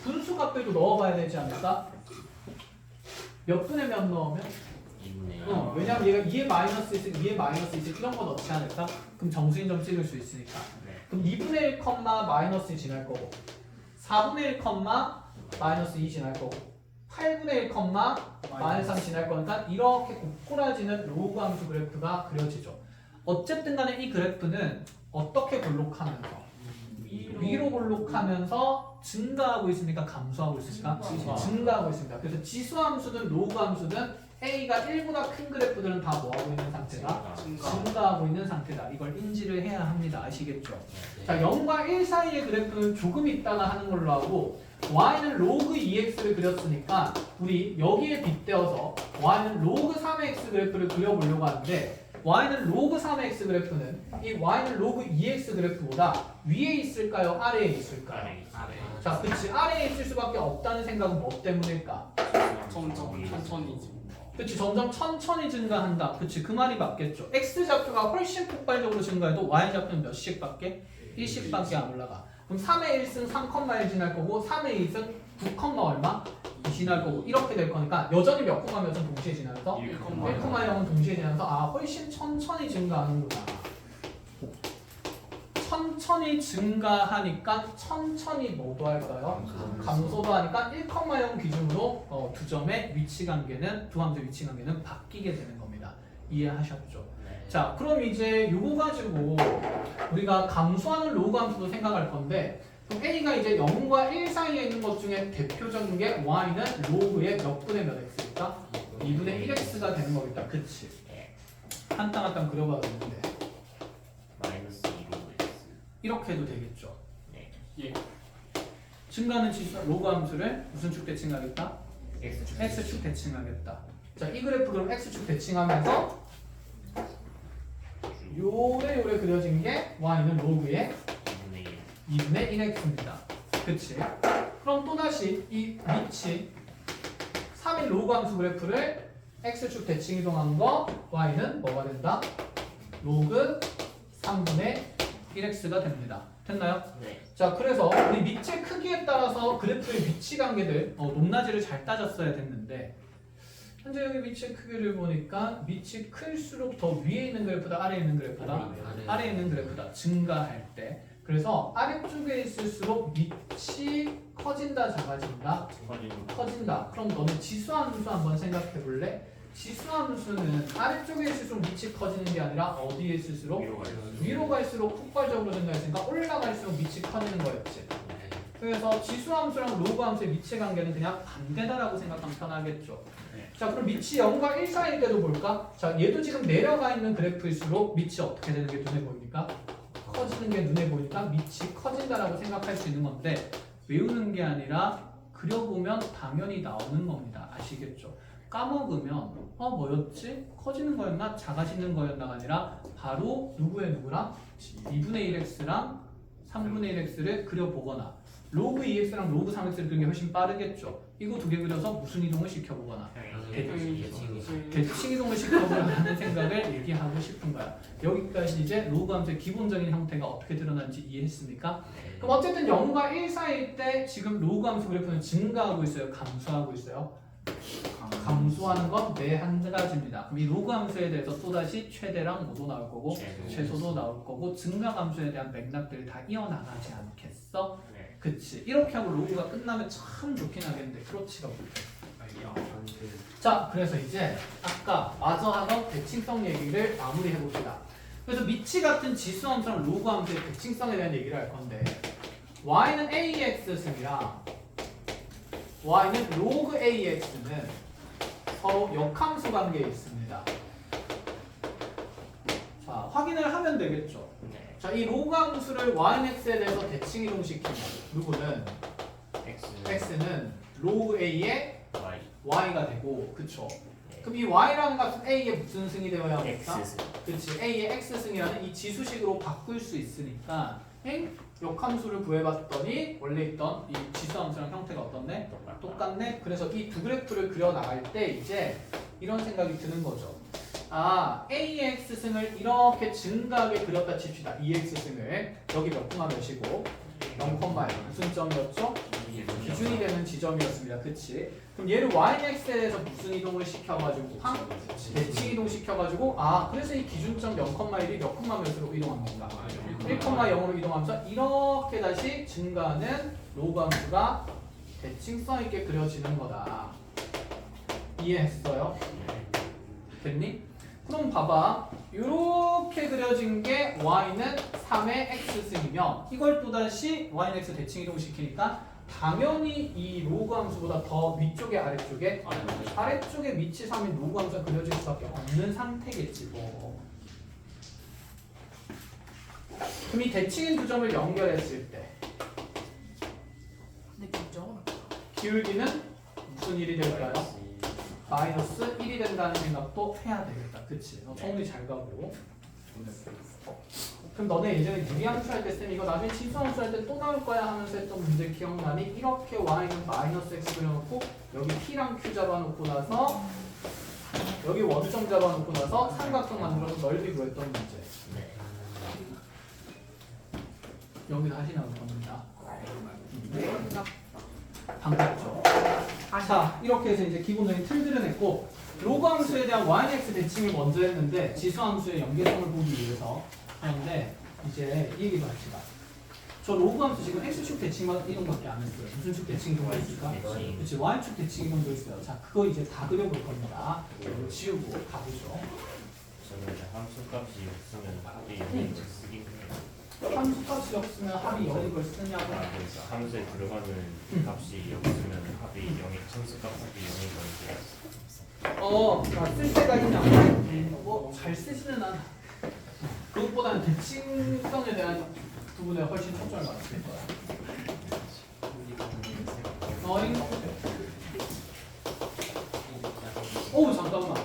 분수 값들도 넣어봐야 되지 않을까? 몇 분의 몇 넣으면? 왜냐면 얘가 2의 마이너스 1, 2의 마이너스 1 이런 거 넣지 않을까? 그럼 정수인 점 찍을 수 있으니까. 그럼 2분의 1 컴마 마이너스 2 지날 거고 4분의 1 컴마 마이너스 2 지날 거고 8분의 1 컴마 마이너스 3 지날 거니까 이렇게 꼬꾸라지는 로그 함수 그래프가 그려지죠. 어쨌든 간에 이 그래프는 어떻게 볼록하면서 위로 볼록하면서 증가하고 있습니까? 감소하고 있습니까? 증가하고 있습니다. 그래서 지수함수든 로그함수든 A가 1보다 큰 그래프들은 다 뭐하고 있는 상태다? 증가하고 있는 상태다. 이걸 인지를 해야 합니다. 아시겠죠? 자, 0과 1 사이의 그래프는 조금 있다가 하는 걸로 하고 y는 로그 2x를 그렸으니까 우리 여기에 빗대어서 y는 로그 3x 그래프를 그려보려고 하는데 y는 로그 3x 그래프는 이 y는 로그 2x 그래프보다 위에 있을까요? 아래에 있을까요? 자, 그치. 아래에 있을 수밖에 없다는 생각은 뭐 때문일까? 점점 천천히 그치. 점점 천천히 증가한다. 그치. 그 말이 맞겠죠. x좌표가 훨씬 폭발적으로 증가해도 y좌표는 몇씩밖에? 1씩밖에 안 올라가. 그럼 3의 1승 3,1 지날 거고 3의 2승 9, 얼마? 2 지날 거고 이렇게 될 거니까 여전히 몇 콤마 몇은 동시에 지나면서 1,0은 동시에 지나면서 아 훨씬 천천히 증가하는구나. 천천히 증가하니까 천천히 뭐도 할까요? 감소도 하니까 1,0 기준으로 두 점의 위치 관계는 두 함수의 위치 관계는 바뀌게 되는 겁니다. 이해하셨죠? 자, 그럼 이제 이거 가지고 우리가 감소하는 로그 함수도 생각할 건데 그럼 A가 이제 0과 1 사이에 있는 것 중에 대표적인 게 y는 로그의 몇 분의 몇 x일까? 2분의 1x가 되는 거겠다. 그치? 한 땅 한 땅 그려봐도 되는데 마이너스 2로그 이렇게 해도 되겠죠? 네. 예. 증가하는 지수 로그 함수를 무슨 축 대칭하겠다? X축 x축 대칭하겠다. 자, 이 그래프 그럼 x축 대칭하면서 요래 그려진 게 y는 로그의 2분의 1x입니다. 그치? 그럼 또다시 이 밑이 3인 로그 함수 그래프를 x축 대칭 이동한 거 y는 뭐가 된다? 로그 3분의 1x가 됩니다. 됐나요? 네. 자, 그래서 우리 밑의 크기에 따라서 그래프의 위치 관계들 높낮이를 잘 따졌어야 됐는데 현재 여기 밑의 크기를 보니까 밑이 클수록 더 위에 있는 그래프다 아래에 있는 그래프다 아래에 있는 그래프다 증가할 때 그래서 아래쪽에 있을수록 밑이 커진다 작아진다 커진다. 그럼 너는 지수함수 한번 생각해 볼래? 지수함수는 아래쪽에 있을수록 밑이 커지는 게 아니라 어디에 있을수록 위로 갈수록 폭발적으로 증가했으니까 올라갈수록 밑이 커지는 거였지. 그래서 지수함수랑 로그함수의 밑의 관계는 그냥 반대다라고 생각하면 편하겠죠. 자, 그럼 밑이 0과 1 사이일 때도 볼까? 자, 얘도 지금 내려가 있는 그래프일수록 밑이 어떻게 되는 게 눈에 보입니까? 커지는 게 눈에 보니까 밑이 커진다라고 생각할 수 있는 건데 외우는 게 아니라 그려보면 당연히 나오는 겁니다. 아시겠죠? 까먹으면 뭐였지? 커지는 거였나? 작아지는 거였나가 아니라 바로 누구랑? 2분의 1x랑 3분의 1x를 그려보거나 로그 2x랑 로그 3x를 그리는 게 훨씬 빠르겠죠? 이거 두 개 그려서 무슨 이동을 시켜보거나 대칭 이동을 시켜보라는 생각을 얘기하고 싶은 거야. 여기까지 이제 로그 함수의 기본적인 형태가 어떻게 드러나는지 이해했습니까? 그럼 어쨌든 0과 1 사이일 때 지금 로그 함수 그래프는 증가하고 있어요? 감소하고 있어요? 감소하는 건 네 한 가지입니다. 그럼 이 로그 함수에 대해서 또다시 최대랑 뭐도 나올 거고 최소도 나올 거고 증가 함수에 대한 맥락들이 다 이어나가지 않겠어? 그치. 이렇게 하고 로그가 끝나면 참 좋긴 하겠는데 그렇지가 못해. 자, 그래서 이제 아까 마저 하던 대칭성 얘기를 마무리해 봅시다. 그래서 미치 같은 지수 함수랑 로그 함수의 대칭성에 대한 얘기를 할 건데 y는 ax 승이랑 y는 로그 ax는 서로 역함수 관계에 있습니다. 자, 확인을 하면 되겠죠. 자, 이 로그 함수를 y는 x에 대해서 대칭 이동시키면 누구는 x는 로그 a의 y가 되고, 그쵸? 그럼 이 y라는 값은 a의 무슨 승이 되어야 합니까? 그치, a의 x승이라는 이 지수식으로 바꿀 수 있으니까 역함수를 구해봤더니 원래 있던 이 지수함수랑 형태가 어떻네? 똑같네? 그래서 이 두 그래프를 그려나갈 때 이제 이런 생각이 드는 거죠. 아, a의 x승을 이렇게 증가하게 그렸다 칩시다. 2x승을 여기 몇 콤마 몇이고 0,1 무슨 점이었죠? 기준이 되는 지점이었습니다. 그치? 그럼 얘를 yx에 대해서 무슨 이동을 시켜가지고 대칭 이동 시켜가지고 그래서 이 기준점 0,1이 몇 콤마 몇으로 이동한 건가? 1,0으로 이동하면서 이렇게 다시 증가하는 로그 함수가 대칭성 있게 그려지는 거다. 이해했어요? 됐니? 그럼 봐봐. 이렇게 그려진 게 y는 3의 x승이면 이걸 또다시 y는 x 대칭 이동시키니까 당연히 이 로그 함수보다 더 위쪽에 아래쪽에 아래쪽에 위치 3인 로그 함수가 그려질 수밖에 없는 상태겠지 뭐. 그럼 이 대칭인 두 점을 연결했을 때 근데 결정은 기울기는 무슨 일이 될까요? 마이너스 1이 된다는 생각도 해야 되겠다. 그치? 너 정리 잘 가고. 그럼 너네 예전에 유리함수 할 때 쌤 이거 나중에 지수함수 할 때 또 나올 거야 하면서 했던 문제 기억나니? 이렇게 y는 마이너스 x 그려놓고 여기 t랑 q 잡아놓고 나서 여기 원점 잡아놓고 나서 삼각형 만들어서 넓이 구했던 문제. 여기 다시 나올 겁니다. 반갑죠. 자, 이렇게 해서 이제 기본적인 틀들은 했고 로그 함수에 대한 yx 대칭을 먼저 했는데 지수 함수의 연계성을 보기 위해서 하는데 이제 이 얘기도 합시다. 저 로그 함수 지금 x축 대칭만 이동밖에 안 했어요. 무슨 축 대칭 이동이 있을까? 그렇지, y축 대칭 이동도 있어요. 자, 그거 이제 다 그려볼 겁니다. 이거 지우고 가보죠. 저는 이제 함수값이 없으면 합이 0인 걸 쓰긴 해요. 함수값이 없으면 합이 0인 걸 쓰냐고. 그러니까 함수에 들어가는 값이 없으면 합이 0인 함수값 합이 0인 걸 쓸 때가 있냐? 뭐 잘 쓰지는 않아. 그것보다는 대칭성에 대한 부분에 훨씬 초점을 맞출 거야. 잠깐만.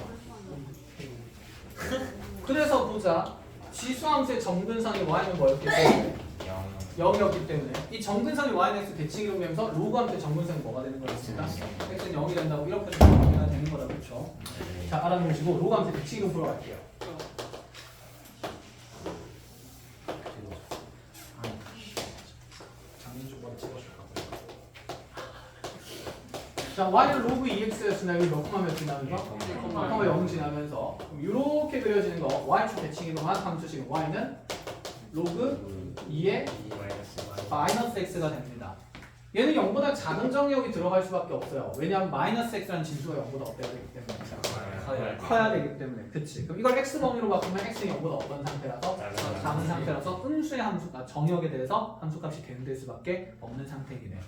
그래서 보자. 지수함수의 정근선이 y는 뭐였기 때문에? 0이었기 때문에 이 정근선이 y는 x 대칭 이동되면서 로그함수의 정근선이 뭐가 되는 거였습니까? x는 0이 된다고 이렇게 정리가 되는 거다. 그렇죠? 자, 알아보시고 로그함수의 대칭 이동 보러 갈게요. 자, y는 로그 2x였으나 여기 몇 콤마 몇 지나면서? 0 지나면서 이렇게 그려지는 거 y축 대칭 이동한 함수식 y는 로그 2의 마이너스 x가 됩니다. 얘는 0보다 작은 정역이 들어갈 수밖에 없어요. 왜냐하면 마이너스 x라는 진수가 0보다 어때야 되기 때문에 커야 되기 때문에. 그치? 그럼 이걸 x 범위로 바꾸면 x는 0보다 어떤 상태라서? 작은 상태라서 음수의 함수가 정역에 대해서 함수값이 대응될 수밖에 없는 상태이네.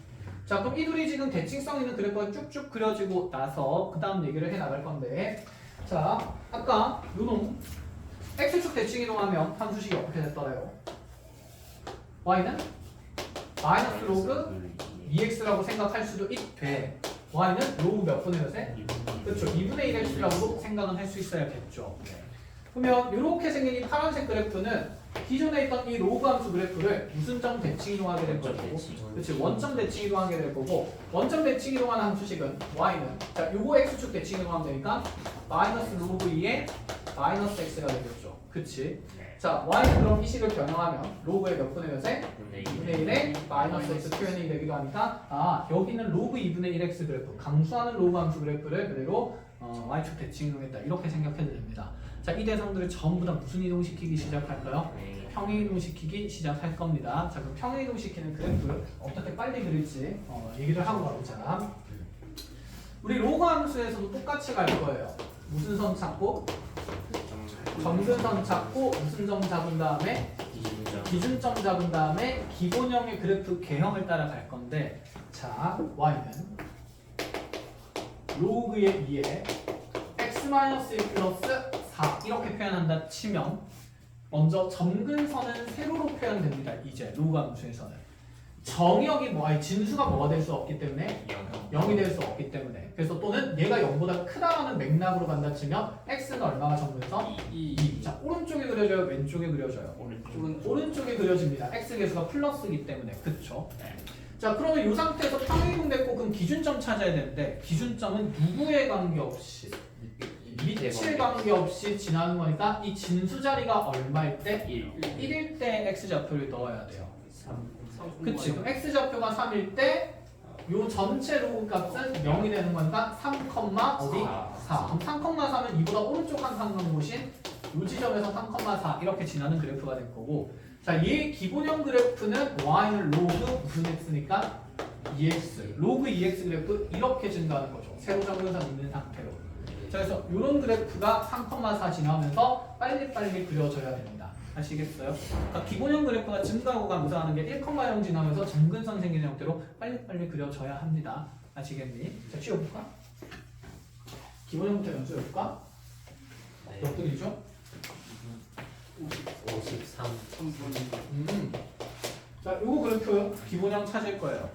자, 그럼 이 둘이 지금 대칭성 있는 그래프가 쭉쭉 그려지고 나서 그 다음 얘기를 해 나갈 건데, 자, 아까 요놈 x축 대칭 이동하면 함수식이 어떻게 됐더라요? y는 마이너스 로그 2x라고 생각할 수도 있대. y는 로그 몇 분의 몇에? 그렇죠. 2분의 1x라고도 생각은 할 수 있어야겠죠. 그러면 이렇게 생긴 이 파란색 그래프는 기존에 있던 이 로그 함수 그래프를 무슨 점 대칭 이동하게 될 거고, 그렇지, 원점 대칭 이동하게 될 거고, 원점 대칭 이동하는 함수식은 y는, 자, 요거 x축 대칭 이동하면 되니까 마이너스 로그 2의 마이너스 x가 되겠죠. 그치? 자, y는 그럼 이 식을 변형하면 로그의 몇 분의 몇에? 2분의 1의 마이너스 x 표현이 되기도 하니까 여기는 로그 2분의 1x 그래프, 강수하는 로그 함수 그래프를 그대로 y축 대칭 이동했다. 이렇게 생각해도 됩니다. 자, 이 대상들을 전부 다 무슨 이동시키기 시작할까요? 평행 이동시키기 시작할 겁니다. 자, 그럼 평행 이동시키는 그래프 어떻게 빨리 그릴지 얘기를 하고 가보자. 우리 로그 함수에서도 똑같이 갈 거예요. 무슨 선 찾고? 정근선 찾고 무슨 점 잡은 다음에? 기준점 잡은 다음에 기본형의 그래프 개형을 따라갈 건데, 자, y는 로그의 2에 x-1 플러스 4 이렇게 표현한다 치면 먼저 점근선은 세로로 표현됩니다. 이제 로그 함수에서는 정역이 진수가 뭐가 될 수 없기 때문에 0이 될 수 없기 때문에, 그래서 또는 얘가 0보다 크다라는 맥락으로 간다 치면 x는 얼마가 점근선? 2. 자, 오른쪽에 그려져요? 왼쪽에 그려져요? 오른쪽에 그려집니다. x 계수가 플러스이기 때문에. 그쵸? 자, 그러면 이 상태에서 평행이동 됐고 그럼 기준점 찾아야 되는데, 기준점은 누구에 관계없이 위치에 관계없이 지나는 거니까 이 진수 자리가 얼마일 때? 1일 때 x좌표를 넣어야 돼요. 그치? 그럼 x좌표가 3일 때 요 전체 로그 값은 0이 되는 거니까 3, 어디? 4. 그럼 3,4는 이보다 오른쪽 한 상관 곳인 요 지점에서 3,4 이렇게 지나는 그래프가 될 거고 자, 얘 기본형 그래프는 y는 로그 무슨 x니까 2x 로그 2x 그래프 이렇게 증가하는 거죠. 세로 정근선 있는 상태로. 자, 그래서 이런 그래프가 3,4 지나면서 빨리빨리 그려져야 됩니다. 아시겠어요? 그러니까 기본형 그래프가 증가하고 감소하는 게 1,0 지나면서 정근선 생기는 형태로 빨리빨리 그려져야 합니다. 아시겠니? 자, 치워볼까? 기본형부터 연수해볼까? 네. 몇 분이죠? 53. 자, 요거 그래프 기본형 찾을 거예요.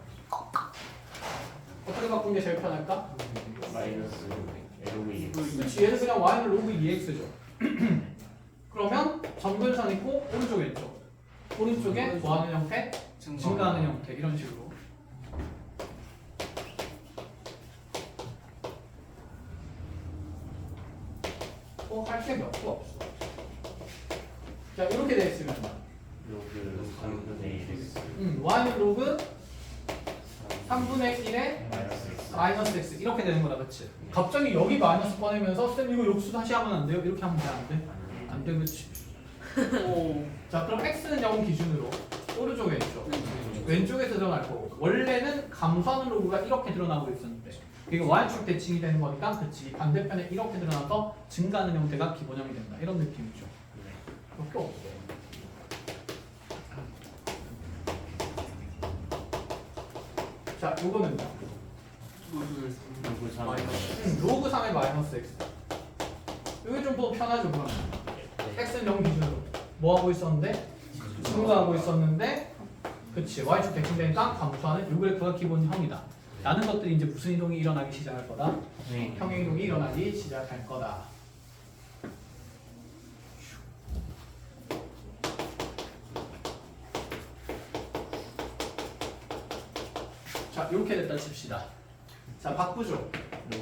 어떻게 바꾸는 게 제일 편할까? 마이너스 LOE 그렇지, 얘는 그냥 y는 로그 2x죠. 그러면 정근선 있고 오른쪽 왼쪽. 오른쪽에 뭐하는 형태? 증가하는 형태 이런 식으로. 할 게 몇 개 없어. 자, 이렇게 돼 있으면 로그 3분의 1x y는 로그 3분의 1에 마이너스 x 마이너스 x 이렇게 되는 거다, 그치? 갑자기 여기 마이너스 꺼내면서 쌤 이거 욕수 다시 하면 안 돼요? 이렇게 하면 돼, 안 돼? 안 돼, 그치? 자, 그럼 x는 0 기준으로 오른쪽 왼쪽 왼쪽에서 드러날 거고 원래는 감소하는 로그가 이렇게 드러나고 있었는데 이게 y축 대칭이 되는 거니까 그치 반대편에 이렇게 드러나서 증가하는 형태가 기본형이 된다 이런 느낌이죠. 그렇게 없어. 자, 요거는 로그 3 로그 3의 마이너스 x. 이게 좀 더 편하죠, 그러면. x는 0 기준으로 뭐 하고 있었는데? 증가하고 있었는데, 그치 y축 대칭되니까 감소하는 요 그래프가 기본형이다. 라는 것들이 이제 무슨 이동이 일어나기 시작할 거다? 평행 이동이 일어나기 시작할 거다. 자, 이렇게 됐다 칩시다. 자, 바꾸죠.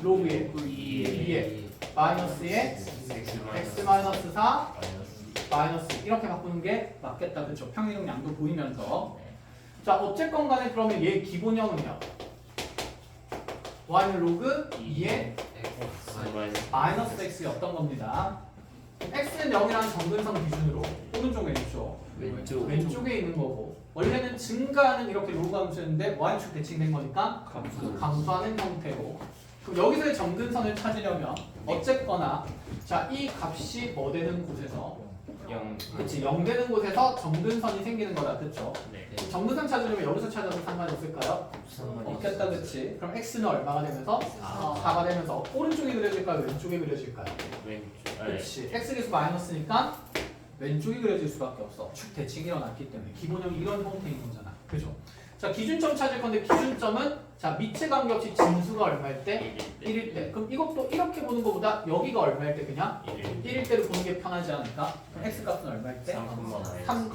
로그에 2에 마이너스에 x 마이너스 4 마이너스 이렇게 바꾸는 게 맞겠다, 그렇죠? 평행이동 양도 보이면서. 자, 어쨌건 간에 그러면 얘 기본형은요. y는 로그 2에 마이너스 x였던 겁니다. x는 0이라는 정근선 기준으로 오른쪽 왼쪽 왼쪽에 있는 거고 원래는 증가하는 이렇게 로그 함수였는데 y축 대칭된 거니까 감소하는 형태로 그럼 여기서의 정근선을 찾으려면 어쨌거나 자, 이 값이 뭐 되는 곳에서 0 그치 0 되는 곳에서 정근선이 생기는 거다, 그쵸? 네. 정근선 찾으려면 여기서 찾아도 상관이 없을까요? 없겠다, 그치? 그럼 x는 얼마가 되면서? 4가 되면서 오른쪽이 그려질까요? 왼쪽이 그려질까요? 왼쪽 그치 x계수 마이너스니까 왼쪽이 그려질 수밖에 없어. 축 대칭이 일어났기 때문에 기본형이 이런 형태인 거잖아, 그죠? 자, 기준점 찾을 건데 기준점은 자 밑에 관계없이 진수가 얼마일 때? 1일 때. 그럼 이것도 이렇게 보는 것보다 여기가 얼마일 때 그냥 1일 때로 보는 게 편하지 않을까? 그럼 x 값은 얼마일 때? 3,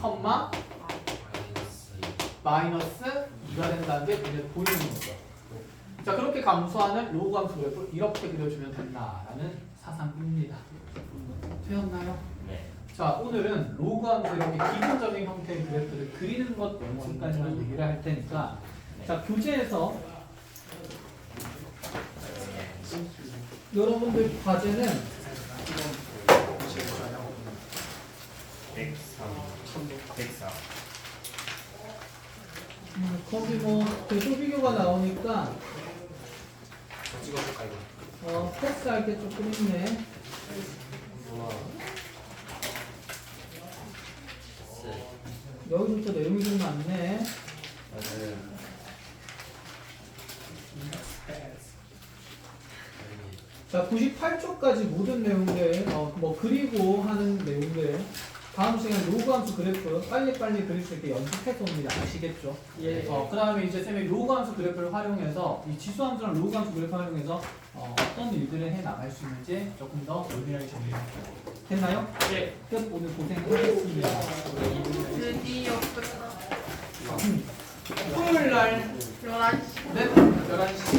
마이너스 2가 된다는 게 눈에 보이는 거죠. 자, 그렇게 감소하는 로그 함수 그래프를 이렇게 그려주면 된다라는 사상입니다. 되었나요? 네. 자, 오늘은 로그 함수 이렇게 기본적인 형태의 그래프를 그리는 것 영상까지만 얘기를 할 테니까 자, 교재에서 여러분들 과제는 104 거기 뭐 대소 비교가 나오니까 찍어볼까 이거? 패스할 게 조금 있네. 여기부터 내용이 좀 많네. 자, 98초까지 모든 내용들 뭐 그리고 하는 내용들 다음 시간 로그 함수 그래프 빨리빨리 그릴 수 있게 연습해서 옵니다. 아시겠죠? 예. 그 다음에 이제 쌤이 로그 함수 그래프를 활용해서 이 지수 함수랑 로그 함수 그래프 활용해서 어떤 일들을 해 나갈 수 있는지 조금 더 논리하게 정리할게요. 됐나요? 네. 끝. 오늘 고생하셨습니다. 드디어 끝나. 토요일 날 11시. 네, 11시.